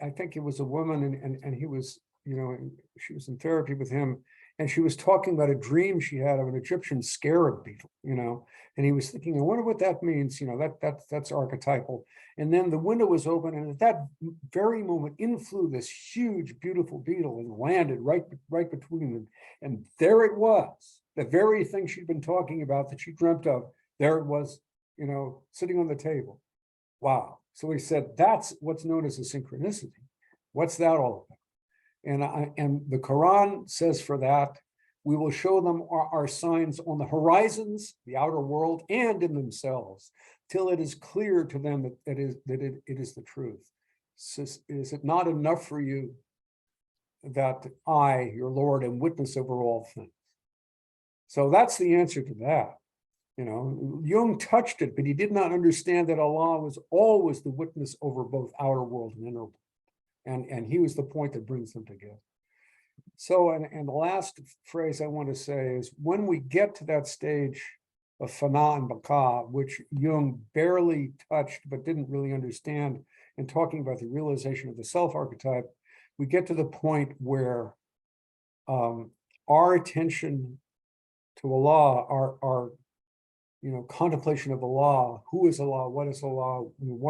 I think it was a woman and he was, you know, she was in therapy with him, and she was talking about a dream she had of an Egyptian scarab beetle, you know, and he was thinking, I wonder what that means, you know, that's archetypal. And then the window was open, and at that very moment, in flew this huge, beautiful beetle and landed right between them. And there it was, the very thing she'd been talking about that she dreamt of. There it was, you know, sitting on the table. Wow. So he said, that's what's known as a synchronicity. What's that all about? And the Quran says for that, we will show them our signs on the horizons, the outer world, and in themselves, till it is clear to them that it is the truth. Is it not enough for you that I, your Lord, am witness over all things? So that's the answer to that. You know, Jung touched it, but he did not understand that Allah was always the witness over both outer world and inner world. And he was the point that brings them together. So, and the last phrase I want to say is, when we get to that stage of Fana and Baka, which Jung barely touched but didn't really understand, in talking about the realization of the self-archetype, we get to the point where our attention to Allah, our you know, contemplation of Allah, who is Allah, what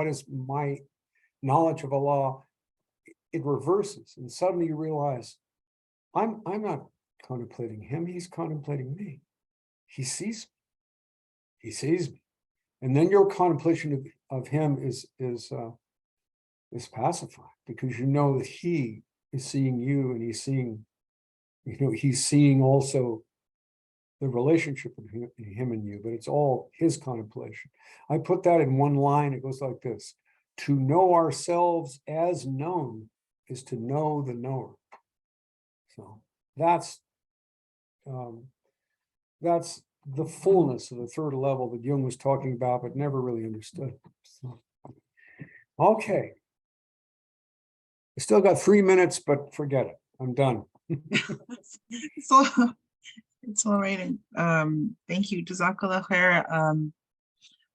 is my knowledge of Allah, it reverses, and suddenly you realize, I'm not contemplating him, he's contemplating me. He sees me. And then your contemplation of him is pacified, because you know that he is seeing you, and he's seeing, you know, he's seeing also the relationship between him and you, but it's all his contemplation. I put that in one line. It goes like this: to know ourselves as known is to know the knower. So that's the fullness of the third level that Jung was talking about, but never really understood. So, okay. I still got 3 minutes, but forget it. I'm done. It's all right. Thank you, Jazakallah khair.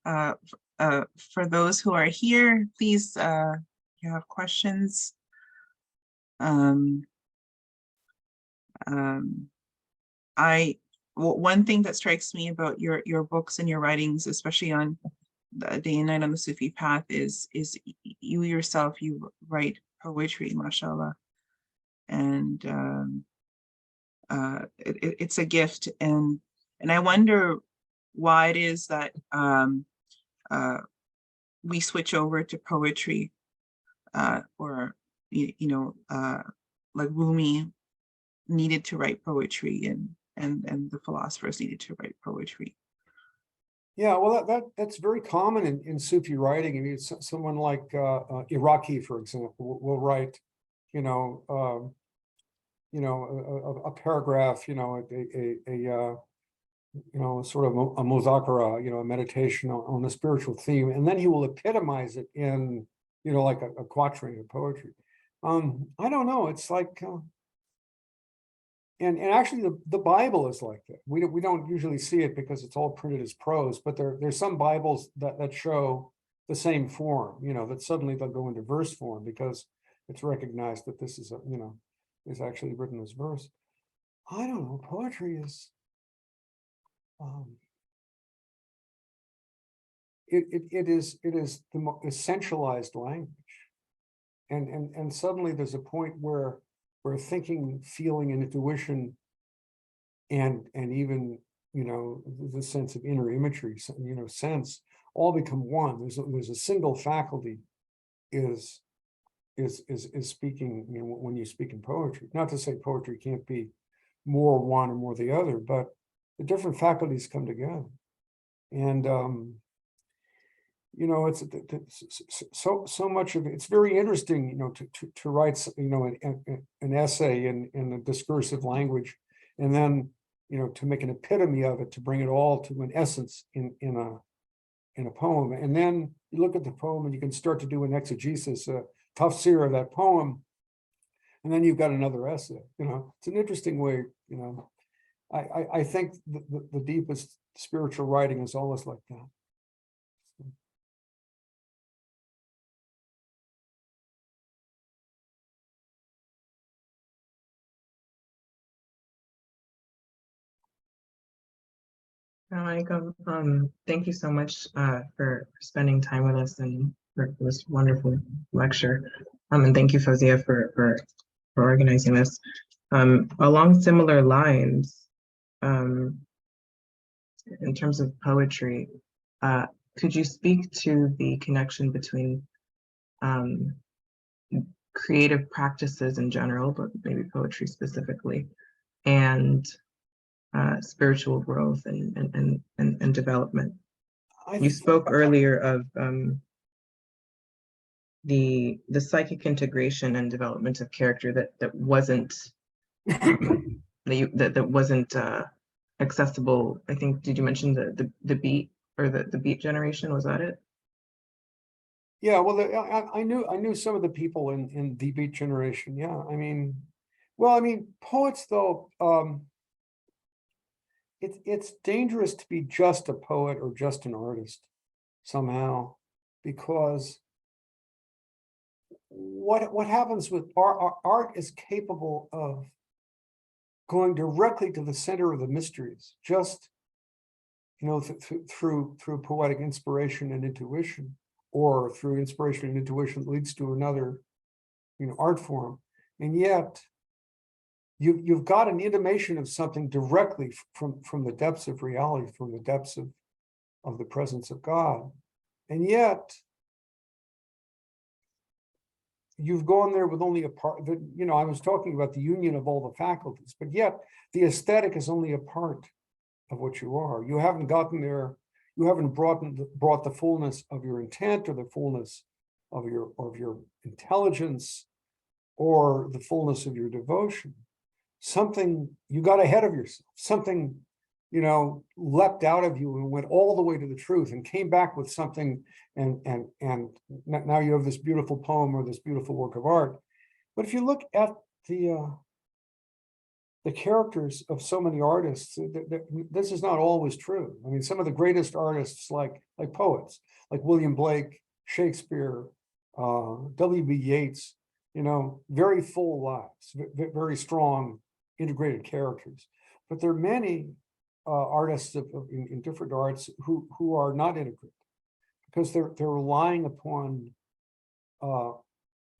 For those who are here, please, if you have questions. One thing that strikes me about your books and your writings, especially on the Day and Night on the Sufi Path, is you yourself, you write poetry, mashallah, and it's a gift, and I wonder why it is that we switch over to poetry, or like Rumi needed to write poetry, and the philosophers needed to write poetry. Yeah, well, that's very common in Sufi writing. I mean, someone like Iraqi, for example, will write, a paragraph, sort of a muzakara, a meditation on a spiritual theme, and then he will epitomize it in, like a quatrain of poetry. I don't know. It's like, and actually the Bible is like that. We don't usually see it because it's all printed as prose, but there's some Bibles that show the same form, that suddenly they'll go into verse form because it's recognized that this is is actually written as verse. I don't know. Poetry is, it is the essentialized language, and suddenly there's a point where thinking, feeling, and intuition, and even the sense of inner imagery, sense, all become one. There's a single faculty is speaking. When you speak in poetry, not to say poetry can't be more one or more the other, but the different faculties come together, and it's so much of it. It's very interesting, to write, an essay in a discursive language, and then, to make an epitome of it, to bring it all to an essence in a poem. And then you look at the poem and you can start to do an exegesis, a tafsir of that poem. And then you've got another essay, it's an interesting way, I think the deepest spiritual writing is always like that. Thank you so much for spending time with us and for this wonderful lecture. And thank you, Fawzia, for organizing this. Along similar lines, in terms of poetry, could you speak to the connection between creative practices in general, but maybe poetry specifically, and spiritual growth and development? You spoke earlier of the psychic integration and development of character that wasn't that wasn't accessible. I think, did you mention the beat, or the beat generation? Was that it? Yeah, well, I knew some of the people in the beat generation. Yeah, poets, though, it's dangerous to be just a poet or just an artist somehow, because what happens with art is capable of going directly to the center of the mysteries, just through poetic inspiration and intuition, or through inspiration and intuition that leads to another art form. And yet you've got an intimation of something directly from the depths of reality, from the depths of the presence of God. And yet you've gone there with only a part. I was talking about the union of all the faculties, but yet the aesthetic is only a part of what you are. You haven't gotten there. You haven't brought the fullness of your intent, or the fullness of your intelligence, or the fullness of your devotion. Something, you got ahead of yourself. Something, leapt out of you and went all the way to the truth and came back with something, and now you have this beautiful poem or this beautiful work of art. But if you look at the the characters of so many artists, this is not always true. I mean, some of the greatest artists, like poets, like William Blake, Shakespeare, W.B. Yeats, you know, very full lives, very strong, integrated characters. But there are many artists in different arts who are not integrated because they're relying upon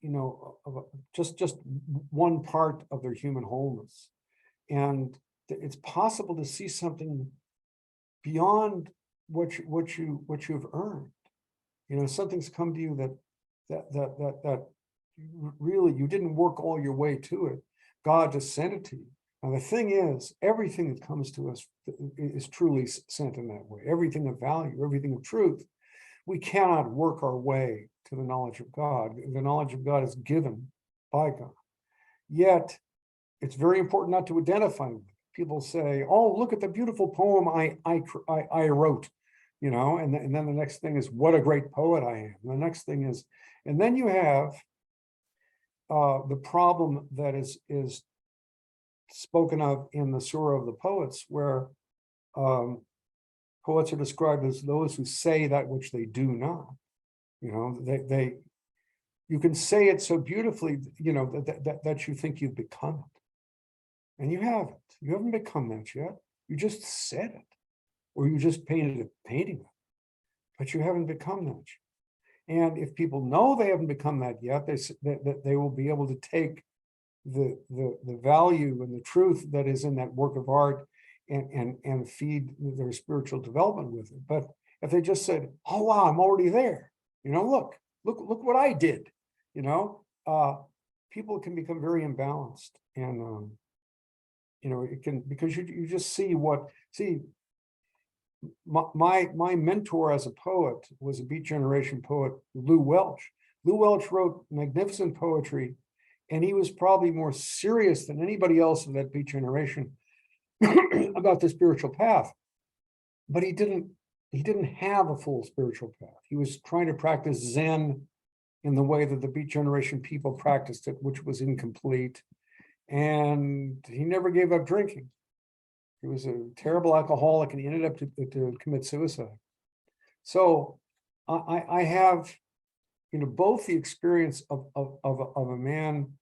you know, just one part of their human wholeness. And it's possible to see something beyond what you've earned. You know, something's come to you that really you didn't work all your way to it. God just sent it to you. Now the thing is, everything that comes to us is truly sent in that way. Everything of value, everything of truth. We cannot work our way to the knowledge of God. The knowledge of God is given by God. Yet, it's very important not to identify with it. People say, "Oh, look at the beautiful poem I wrote," you know, and then the next thing is, "What a great poet I am." And the next thing is, and then you have the problem that is spoken of in the Surah of the Poets, where poets are described as those who say that which they do not. You know, you can say it so beautifully, you know, that you think you've become it. And you haven't. You haven't become that yet. You just said it, or you just painted a painting of it, but you haven't become that yet. And if people know they haven't become that yet, they will be able to take the value and the truth that is in that work of art and feed their spiritual development with it. But if they just said, "Oh wow, I'm already there," you know, look what I did, you know, people can become very imbalanced, and you know, it can, because you just see my mentor as a poet was a Beat Generation poet, Lou Welch. Lou Welch wrote magnificent poetry, and he was probably more serious than anybody else in that Beat Generation about the spiritual path. But he didn't have a full spiritual path. He was trying to practice Zen in the way that the Beat Generation people practiced it, which was incomplete. And he never gave up drinking. He was a terrible alcoholic, and he ended up to commit suicide. So I have, you know, both the experience of a man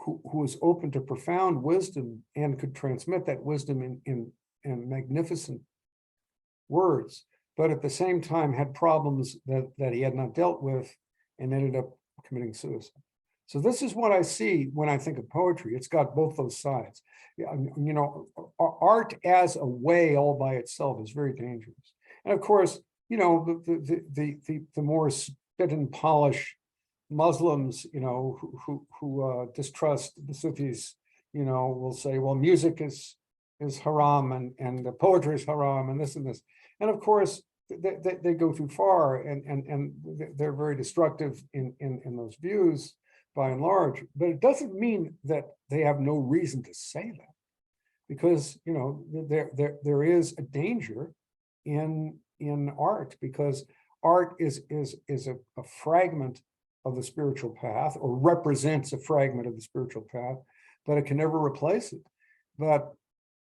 who was open to profound wisdom and could transmit that wisdom in magnificent words, but at the same time had problems that he had not dealt with and ended up committing suicide. So this is what I see when I think of poetry. It's got both those sides. You know, art as a way all by itself is very dangerous. And of course, you know, the more spit and polish Muslims, you know, who distrust the Sufis, you know, will say, well, music is haram and the poetry is haram and this and this. And of course, they go too far, and they're very destructive in those views by and large. But it doesn't mean that they have no reason to say that, because, you know, there is a danger in art, because art is a fragment of the spiritual path, or represents a fragment of the spiritual path, but it can never replace it. But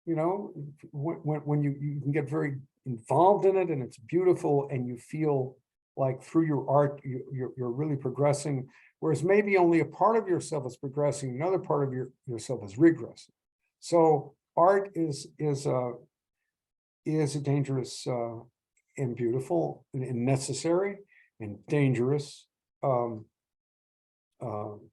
you know, when you can get very involved in it, and it's beautiful, and you feel like through your art you're really progressing, whereas maybe only a part of yourself is progressing, another part of yourself is regressing. So art is a dangerous and beautiful and necessary and dangerous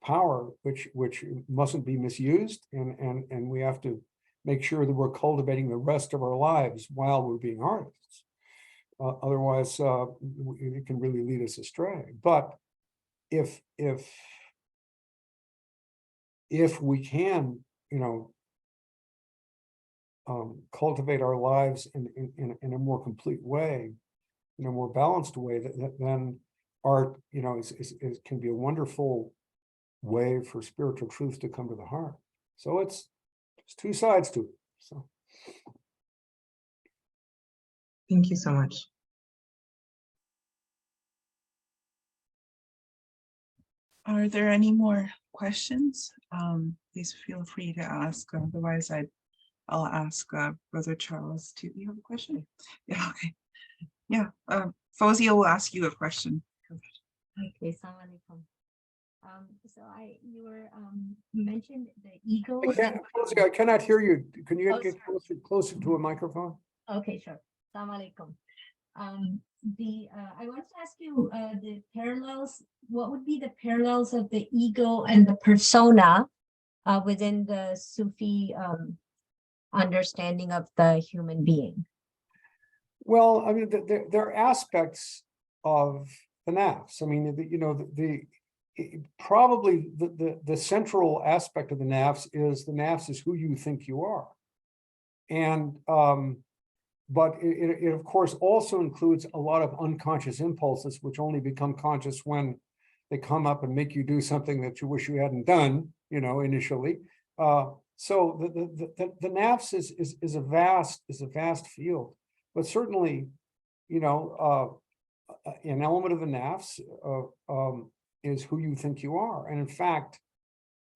power, which mustn't be misused, and we have to make sure that we're cultivating the rest of our lives while we're being artists. Otherwise, it can really lead us astray. But if we can, you know, cultivate our lives in a more complete way, in a more balanced way, then art, you know, can be a wonderful way for spiritual truth to come to the heart. So it's two sides to it. So Thank you so much. Are there any more questions? Please feel free to ask. Otherwise, I'd I'll ask Brother Charles to, you have a question? Yeah, okay. Yeah, Fawzia will ask you a question. Okay, Assalamu alaikum. So you mentioned the ego. I cannot hear you. Can you Oh, get sorry. closer to a microphone? Okay, sure. Assalamu alaikum. I want to ask you the parallels. What would be the parallels of the ego and the persona within the Sufi understanding of the human being? Well, I mean, there are aspects of the nafs. I mean, probably the central aspect of the nafs is who you think you are. And but it of course also includes a lot of unconscious impulses, which only become conscious when they come up and make you do something that you wish you hadn't done, initially. So the nafs is a vast field, but certainly, an element of the nafs is who you think you are. And in fact,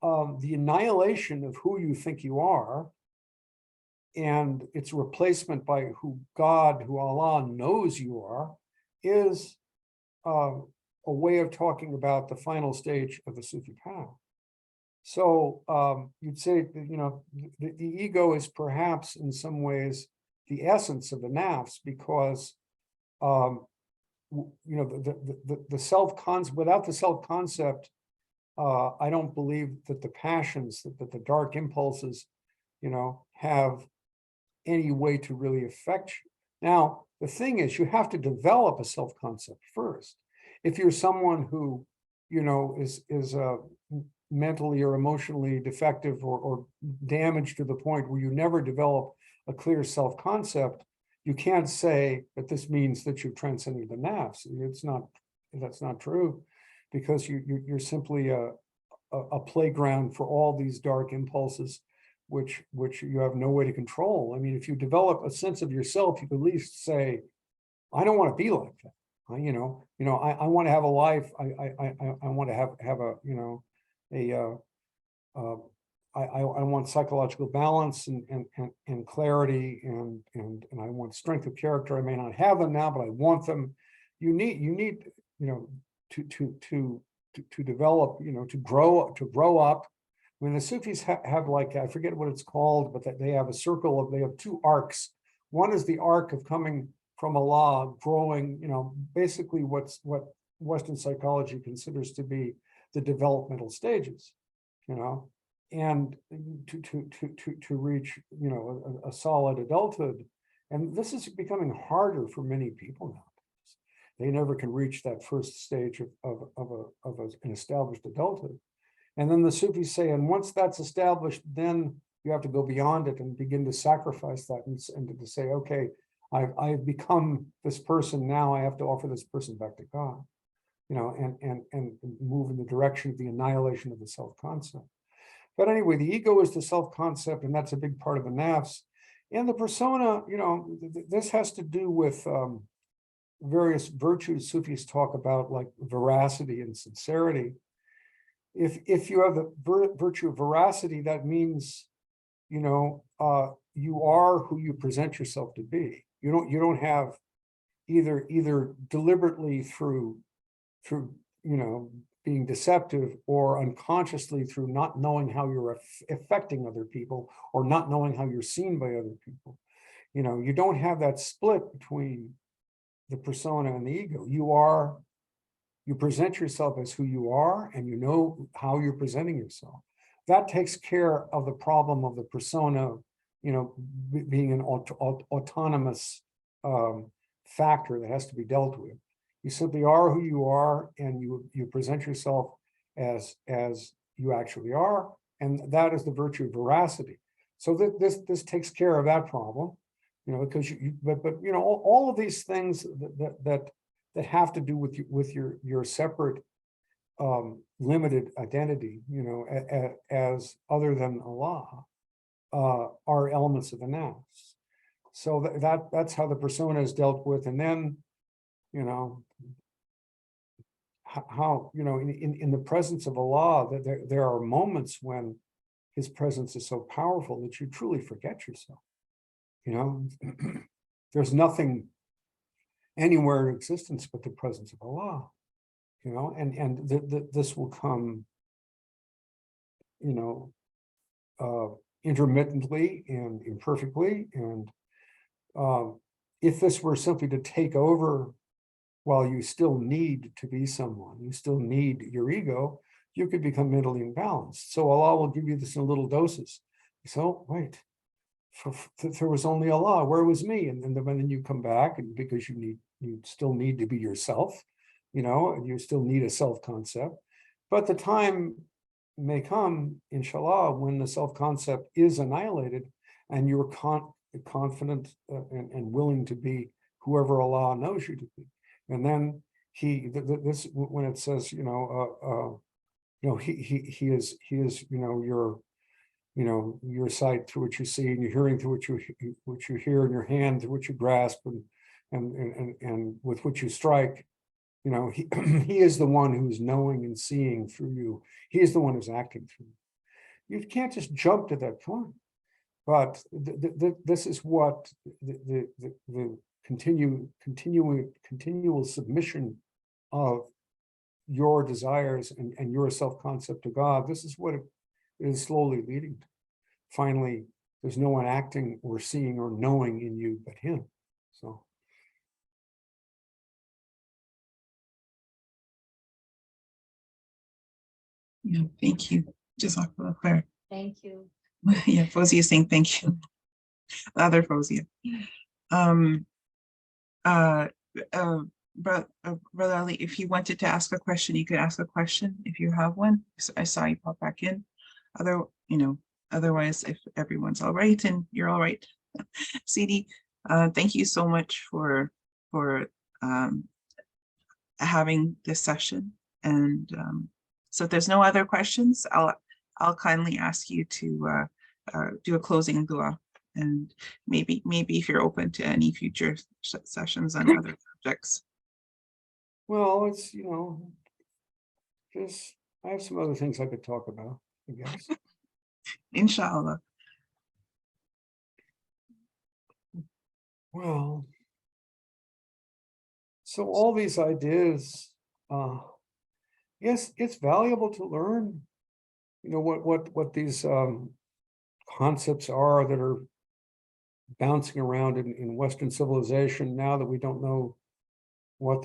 the annihilation of who you think you are and its replacement by who Allah knows you are, is a way of talking about the final stage of the Sufi path. So you'd say that, the ego is perhaps in some ways the essence of the nafs, because the self-concept, without the self-concept, I don't believe that the passions, that the dark impulses, have any way to really affect you. Now, the thing is, you have to develop a self-concept first. If you're someone who, is mentally or emotionally defective or damaged to the point where you never develop a clear self-concept, you can't say that this means that you're transcending the nafs. That's not true, because you're simply a playground for all these dark impulses, which you have no way to control. I mean, if you develop a sense of yourself, you can at least say, I don't want to be like that. I want to have a life. I want to have I want psychological balance and clarity and I want strength of character. I may not have them now, but I want them. You need to develop, to grow up. When the Sufis have like, I forget what it's called, but that they have they have two arcs. One is the arc of coming from Allah, growing, basically what Western psychology considers to be the developmental stages, and to reach, a solid adulthood. And this is becoming harder for many people now. They never can reach that first stage of an established adulthood. And then the Sufis say, and once that's established, then you have to go beyond it and begin to sacrifice that and to say, okay, I've become this person, now I have to offer this person back to God, and move in the direction of the annihilation of the self-concept. But anyway, the ego is the self-concept, and that's a big part of the nafs. And the persona, this has to do with various virtues Sufis talk about, like veracity and sincerity. If you have the virtue of veracity, that means, you are who you present yourself to be. You don't have either deliberately through being deceptive, or unconsciously through not knowing how you're affecting other people, or not knowing how you're seen by other people. You don't have that split between the persona and the ego. You present yourself as who you are, and you know how you're presenting yourself. That takes care of the problem of the persona, being an autonomous factor that has to be dealt with. You simply are who you are, and you present yourself as you actually are, and that is the virtue of veracity. So this takes care of that problem, because all of these things that have to do with your separate limited identity, as other than Allah, are elements of the nafs. So that's how the persona is dealt with. And then, how in the presence of Allah, there are moments when his presence is so powerful that you truly forget yourself. You know, there's nothing anywhere in existence but the presence of Allah. You know, and this will come, you know, intermittently and imperfectly. And if this were simply to take over while you still need to be someone, you still need your ego, you could become mentally imbalanced. So Allah will give you this in little doses. So wait, there was only Allah, where was me? And then you come back, and because you still need to be yourself, you know, and you still need a self-concept. But the time may come, inshallah, when the self-concept is annihilated and you're confident and willing to be whoever Allah knows you to be. And then when it says, you know, he is, you know, your sight through what you see, and your hearing through what you hear, and your hand through what you grasp, and with which you strike. You know, he is the one who's knowing and seeing through you. He is the one who's acting through you. You can't just jump to that point. But this is what the continual submission of your desires and your self-concept to God. This is what it is slowly leading to. Finally, there's no one acting or seeing or knowing in you but him. So. Yeah, thank you. Jazakallah khair. Thank you. Yeah, Fawzia is saying thank you. The other Fawzia. Brother Ali, if you wanted to ask a question, you could ask a question if you have one. I saw you pop back in. Otherwise, if everyone's all right and you're all right, CD, thank you so much for having this session. And so if there's no other questions, I'll kindly ask you to do a closing dua, and maybe if you're open to any future sessions on other subjects. Well, it's, you know, just I have some other things I could talk about, I guess. Inshallah. Well, so all these ideas, yes, it's valuable to learn, you know, what these concepts are that are bouncing around in Western civilization now that we don't know who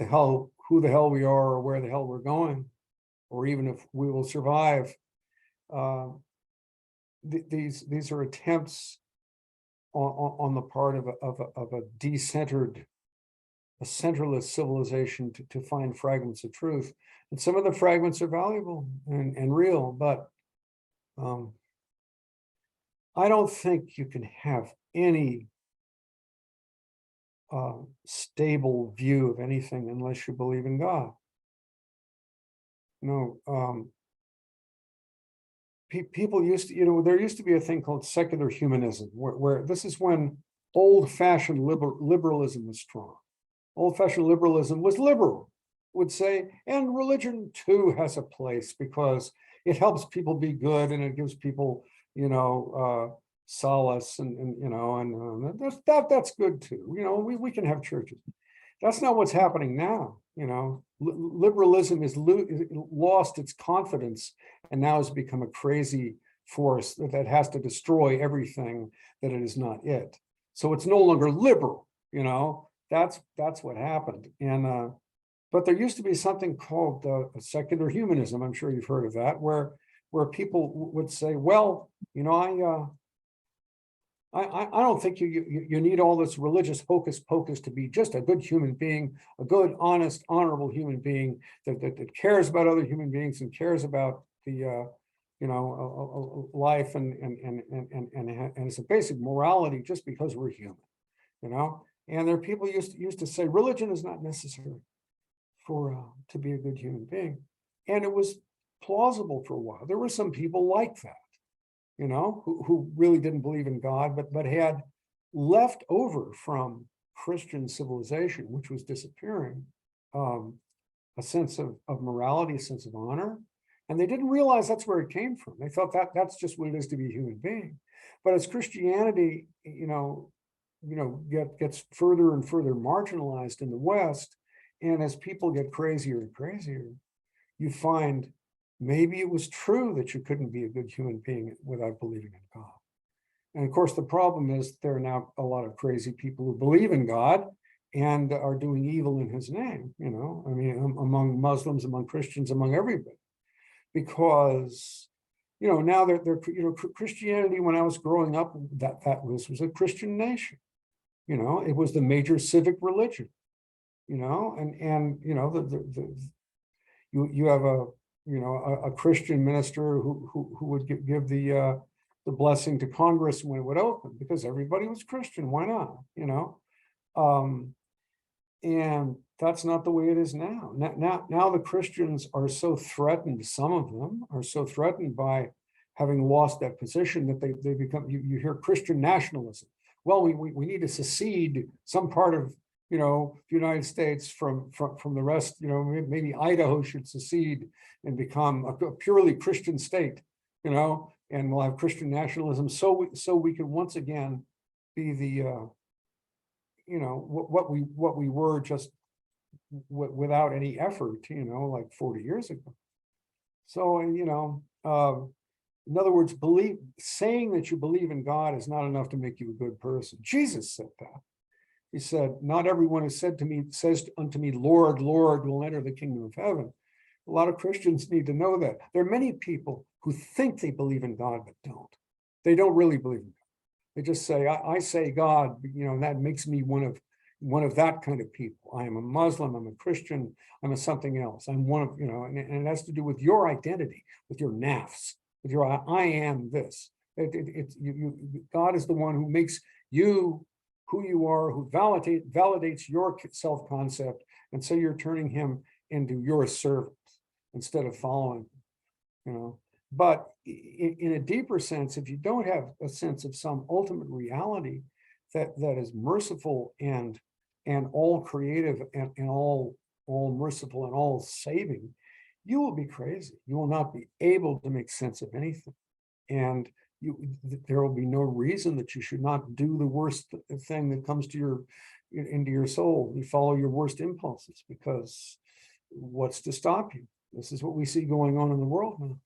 the hell we are, or where the hell we're going, or even if we will survive. These are attempts on the part of a decentered, a centerless civilization to find fragments of truth. And some of the fragments are valuable and real, but I don't think you can have any stable view of anything unless you believe in God. You know, people used to, you know, there used to be a thing called secular humanism, where this is when old-fashioned liberalism was strong. Old-fashioned liberalism was liberal, would say, and religion too has a place because it helps people be good and it gives people, you know, solace and you know, and that's good too. You know, we can have churches. That's not what's happening now. You know, liberalism is lost its confidence and now has become a crazy force that has to destroy everything that it is not it. So it's no longer liberal. You know, that's what happened. And but there used to be something called secular humanism. I'm sure you've heard of that, where people would say, well, you know, I don't think you need all this religious hocus pocus to be just a good human being, a good, honest, honorable human being that cares about other human beings and cares about the you know, life and it's a basic morality just because we're human, you know. And there are people used to say religion is not necessary for to be a good human being, and it was plausible for a while. There were some people like that, you know, who really didn't believe in God, but had left over from Christian civilization, which was disappearing, a sense of morality, a sense of honor, And they didn't realize that's where it came from. They thought that that's just what it is to be a human being. But as Christianity, gets further and further marginalized in the West, and as people get crazier and crazier, you find maybe it was true that you couldn't be a good human being without believing in God. And of course, the problem is there are now a lot of crazy people who believe in God and are doing evil in his name, among Muslims, among Christians, among everybody. Because, now Christianity, when I was growing up, that was a Christian nation. It was the major civic religion, you have a Christian minister who would give the blessing to Congress when it would open, because everybody was Christian. Why not? And that's not the way it is now. Now the Christians are so threatened. Some of them are so threatened by having lost that position that they become. You hear Christian nationalism. Well, we need to secede some part of the United States from the rest. Maybe Idaho should secede and become a purely Christian state. And we'll have Christian nationalism, so we can once again be the what we were just without any effort, like 40 years ago. So in other words, saying that you believe in God is not enough to make you a good person. Jesus said that. He said, "Not everyone who says unto me, Lord, Lord, will enter the kingdom of heaven." A lot of Christians need to know that. There are many people who think they believe in God, but don't. They don't really believe in God. They just say, I say God, and that makes me one of that kind of people. I am a Muslim, I'm a Christian, I'm a something else. I'm one of, and it has to do with your identity, with your nafs, with your I am this. God is the one who makes you who you are, who validates your self-concept, and so you're turning him into your servant instead of following, But in a deeper sense, if you don't have a sense of some ultimate reality that is merciful and all creative and all merciful and all saving, you will be crazy. You will not be able to make sense of anything. And there will be no reason that you should not do the worst thing that comes to into your soul. You follow your worst impulses, because what's to stop you? This is what we see going on in the world now.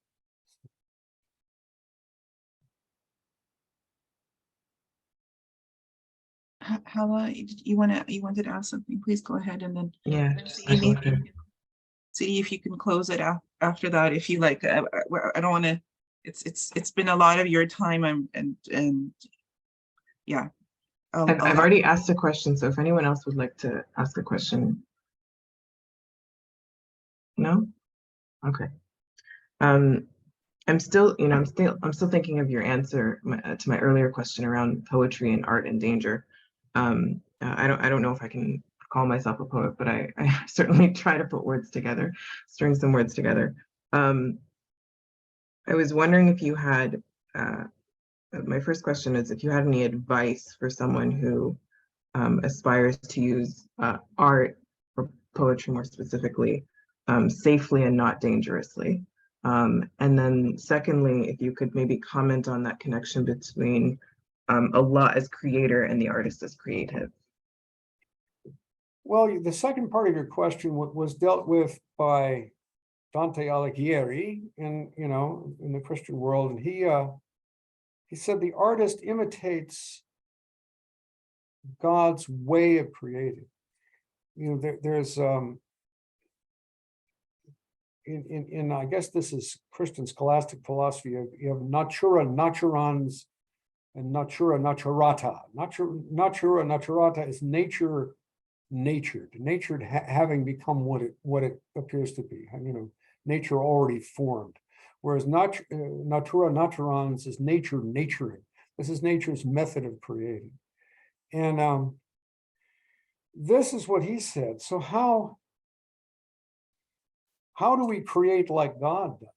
Hala, you wanted to ask something? Please go ahead, and then Yeah, see if you can close it after that, if you like. I don't want to. It's been a lot of your time. And yeah. I've already asked a question, so if anyone else would like to ask a question. No? Okay. I'm still thinking of your answer to my earlier question around poetry and art and danger. I don't know if I can call myself a poet, but I certainly try to put words together, string some words together. I was wondering if you had, my first question is if you had any advice for someone who aspires to use art or poetry more specifically, safely and not dangerously. And then secondly, if you could maybe comment on that connection between Allah as creator and the artist as creative. Well, the second part of your question was dealt with by Dante Alighieri in the Christian world, and he said the artist imitates God's way of creating. There's in I guess this is Christian scholastic philosophy. You have natura naturans and natura naturata. Natura naturata is natured, having become what it appears to be. Nature already formed. Whereas natura naturans is nature naturing. This is nature's method of creating. And this is what he said. So how do we create like God does?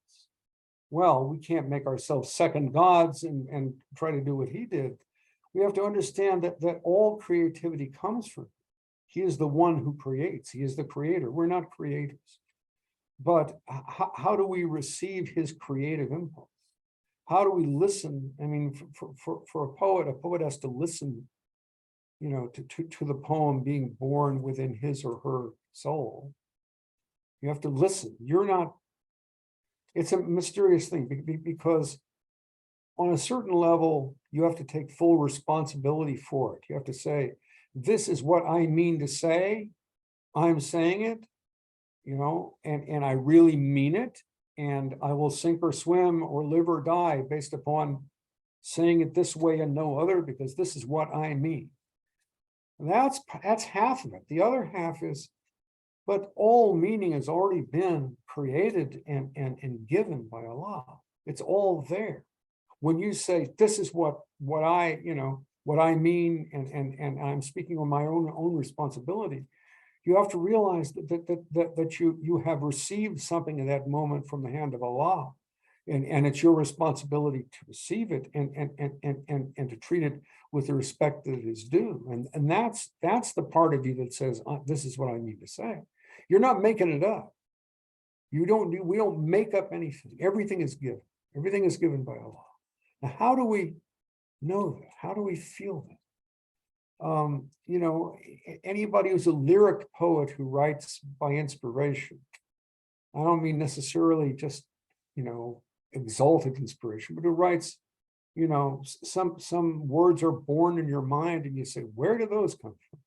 Well, we can't make ourselves second gods and try to do what he did. We have to understand that all creativity comes from him. He is the one who creates. He is the creator. We're not creators. But how do we receive his creative impulse? How do we listen? I mean, for a poet has to listen, to the poem being born within his or her soul. You have to listen. It's a mysterious thing because on a certain level, you have to take full responsibility for it. You have to say, this is what I mean to say. I'm saying it, and I really mean it. And I will sink or swim or live or die based upon saying it this way and no other, because this is what I mean. And that's half of it. The other half is, but all meaning has already been created and given by Allah. It's all there. When you say, this is what I mean, and I'm speaking on my own responsibility, you have to realize that you have received something in that moment from the hand of Allah, and it's your responsibility to receive it and to treat it with the respect that it is due. And that's the part of you that says, this is what I need to say. You're not making it up. We don't make up anything. Everything is given. Everything is given by Allah. Now, how do we know that? How do we feel that? Anybody who's a lyric poet who writes by inspiration, I don't mean necessarily just, exalted inspiration, but who writes, some words are born in your mind and you say, where do those come from?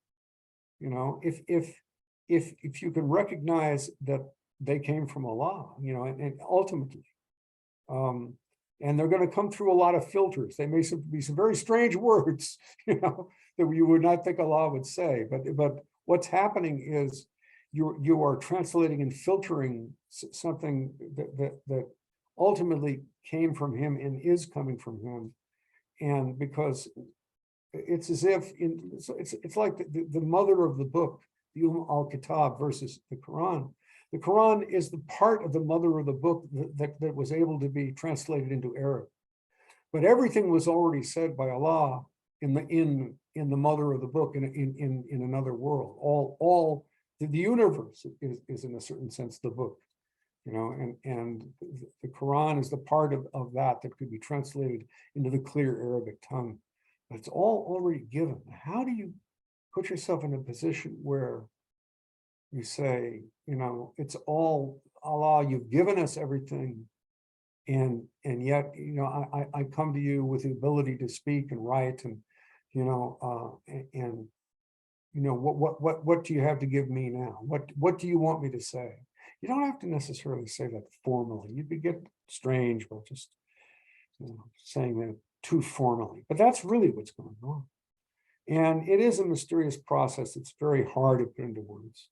If you can recognize that they came from Allah, and ultimately, and they're going to come through a lot of filters. They may be some very strange words, that you would not think Allah would say. But what's happening is you are translating and filtering something that ultimately came from him and is coming from him. And because it's as if it's like the mother of the book, the al-Kitab versus the Quran. The Quran is the part of the mother of the book that was able to be translated into Arabic. But everything was already said by Allah in the mother of the book in another world. All the universe is in a certain sense the book, and the Quran is the part of that could be translated into the clear Arabic tongue. But it's all already given. How do you put yourself in a position where you say, it's all Allah, you've given us everything. And yet, I come to you with the ability to speak and write and, what do you have to give me now? What do you want me to say? You don't have to necessarily say that formally. You'd get strange by just saying that too formally, but that's really what's going on. And it is a mysterious process. It's very hard to put into words.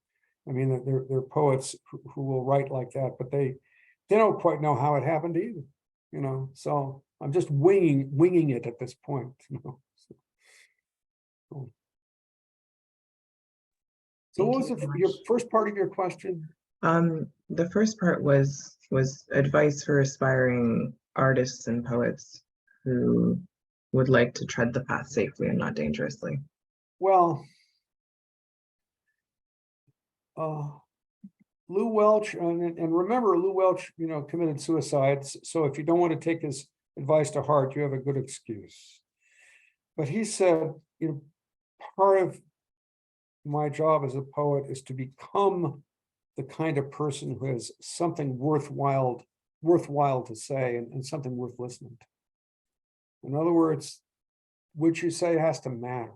I mean, there are poets who will write like that, but they don't quite know how it happened either, so I'm just winging it at this point, So what was your first part of your question? The first part was advice for aspiring artists and poets who would like to tread the path safely and not dangerously. Well, Lou Welch, and remember, Lou Welch, committed suicide. So if you don't want to take his advice to heart, you have a good excuse. But he said, part of my job as a poet is to become the kind of person who has something worthwhile to say and something worth listening to. In other words, what you say has to matter.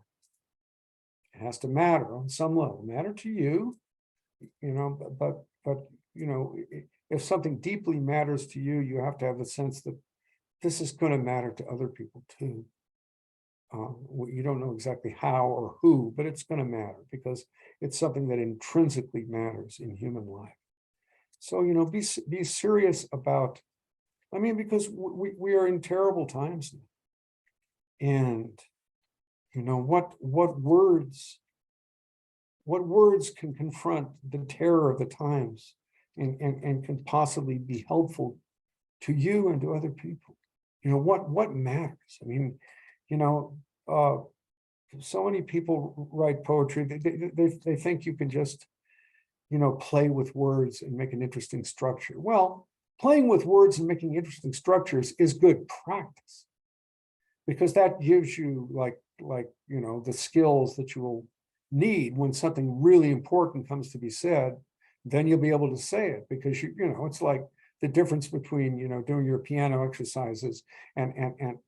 It has to matter on some level, matter to you, but if something deeply matters to you, you have to have the sense that this is going to matter to other people too. You don't know exactly how or who, but it's going to matter because it's something that intrinsically matters in human life. So, be serious about, because we are in terrible times now. And, what words can confront the terror of the times and can possibly be helpful to you and to other people? What matters? So many people write poetry. They think you can just, play with words and make an interesting structure. Well, playing with words and making interesting structures is good practice, because that gives you the skills that you will need when something really important comes to be said. Then you'll be able to say it, because it's like the difference between doing your piano exercises and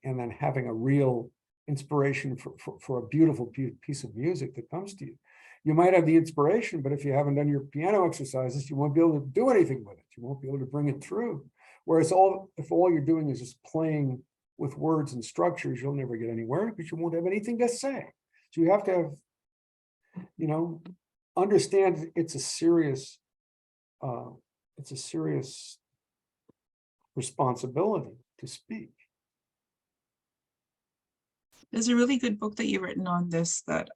then having a real inspiration for a beautiful piece of music that comes to you. You might have the inspiration, but if you haven't done your piano exercises, you won't be able to do anything with it. You won't be able to bring it through. Whereas if all you're doing is just playing with words and structures, you'll never get anywhere, because you won't have anything to say. So you have to have, understand it's a serious responsibility to speak. There's a really good book that you've written on this that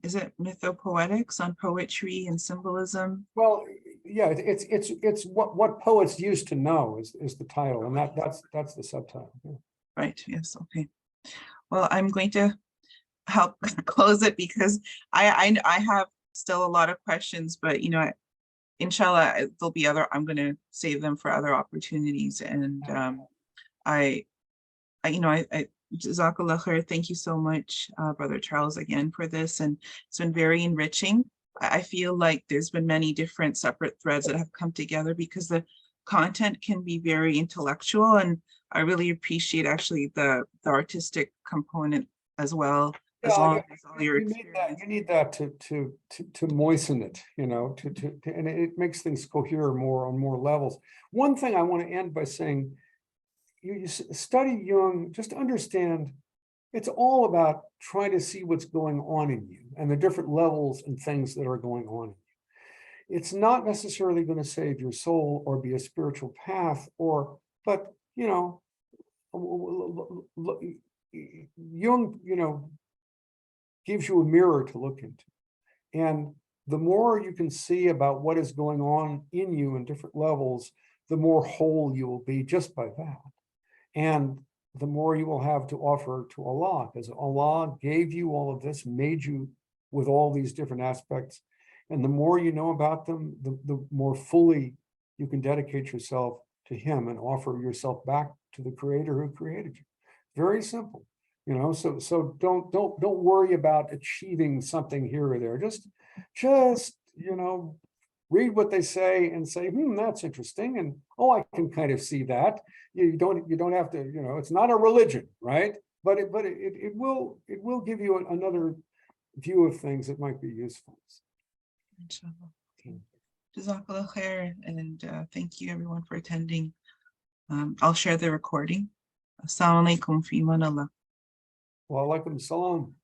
is it Mythopoetics, on poetry and symbolism? Well, yeah, it's what poets used to know is the title, and that's the subtitle. Yeah. Right, yes, okay. Well, I'm going to help close it, because I have still a lot of questions, but inshallah, there'll be other, I'm going to save them for other opportunities. And Jazakallah khair, thank you so much, Brother Charles, again for this. And it's been very enriching. I feel like there's been many different separate threads that have come together, because the content can be very intellectual. And I really appreciate actually the artistic component as well. As long as all your experience. You need that to moisten it, and it makes things cohere more on more levels. One thing I want to end by saying, you study Jung, just understand it's all about trying to see what's going on in you and the different levels and things that are going on in you. It's not necessarily going to save your soul or be a spiritual path, but Jung, gives you a mirror to look into. And the more you can see about what is going on in you in different levels, the more whole you will be just by that. And the more you will have to offer to Allah, because Allah gave you all of this, made you with all these different aspects. And the more you know about them, the more fully you can dedicate yourself to Him and offer yourself back to the Creator who created you. Very simple. So don't worry about achieving something here or there. Just read what they say and say, that's interesting, and I can kind of see that. You don't have to, it's not a religion, right? But it will give you another view of things that might be useful. Inshallah. Okay. Jazakallah khair, and thank you everyone for attending. I'll share the recording. Assalamu alaikum fi man Allah. Wa alaikum salam.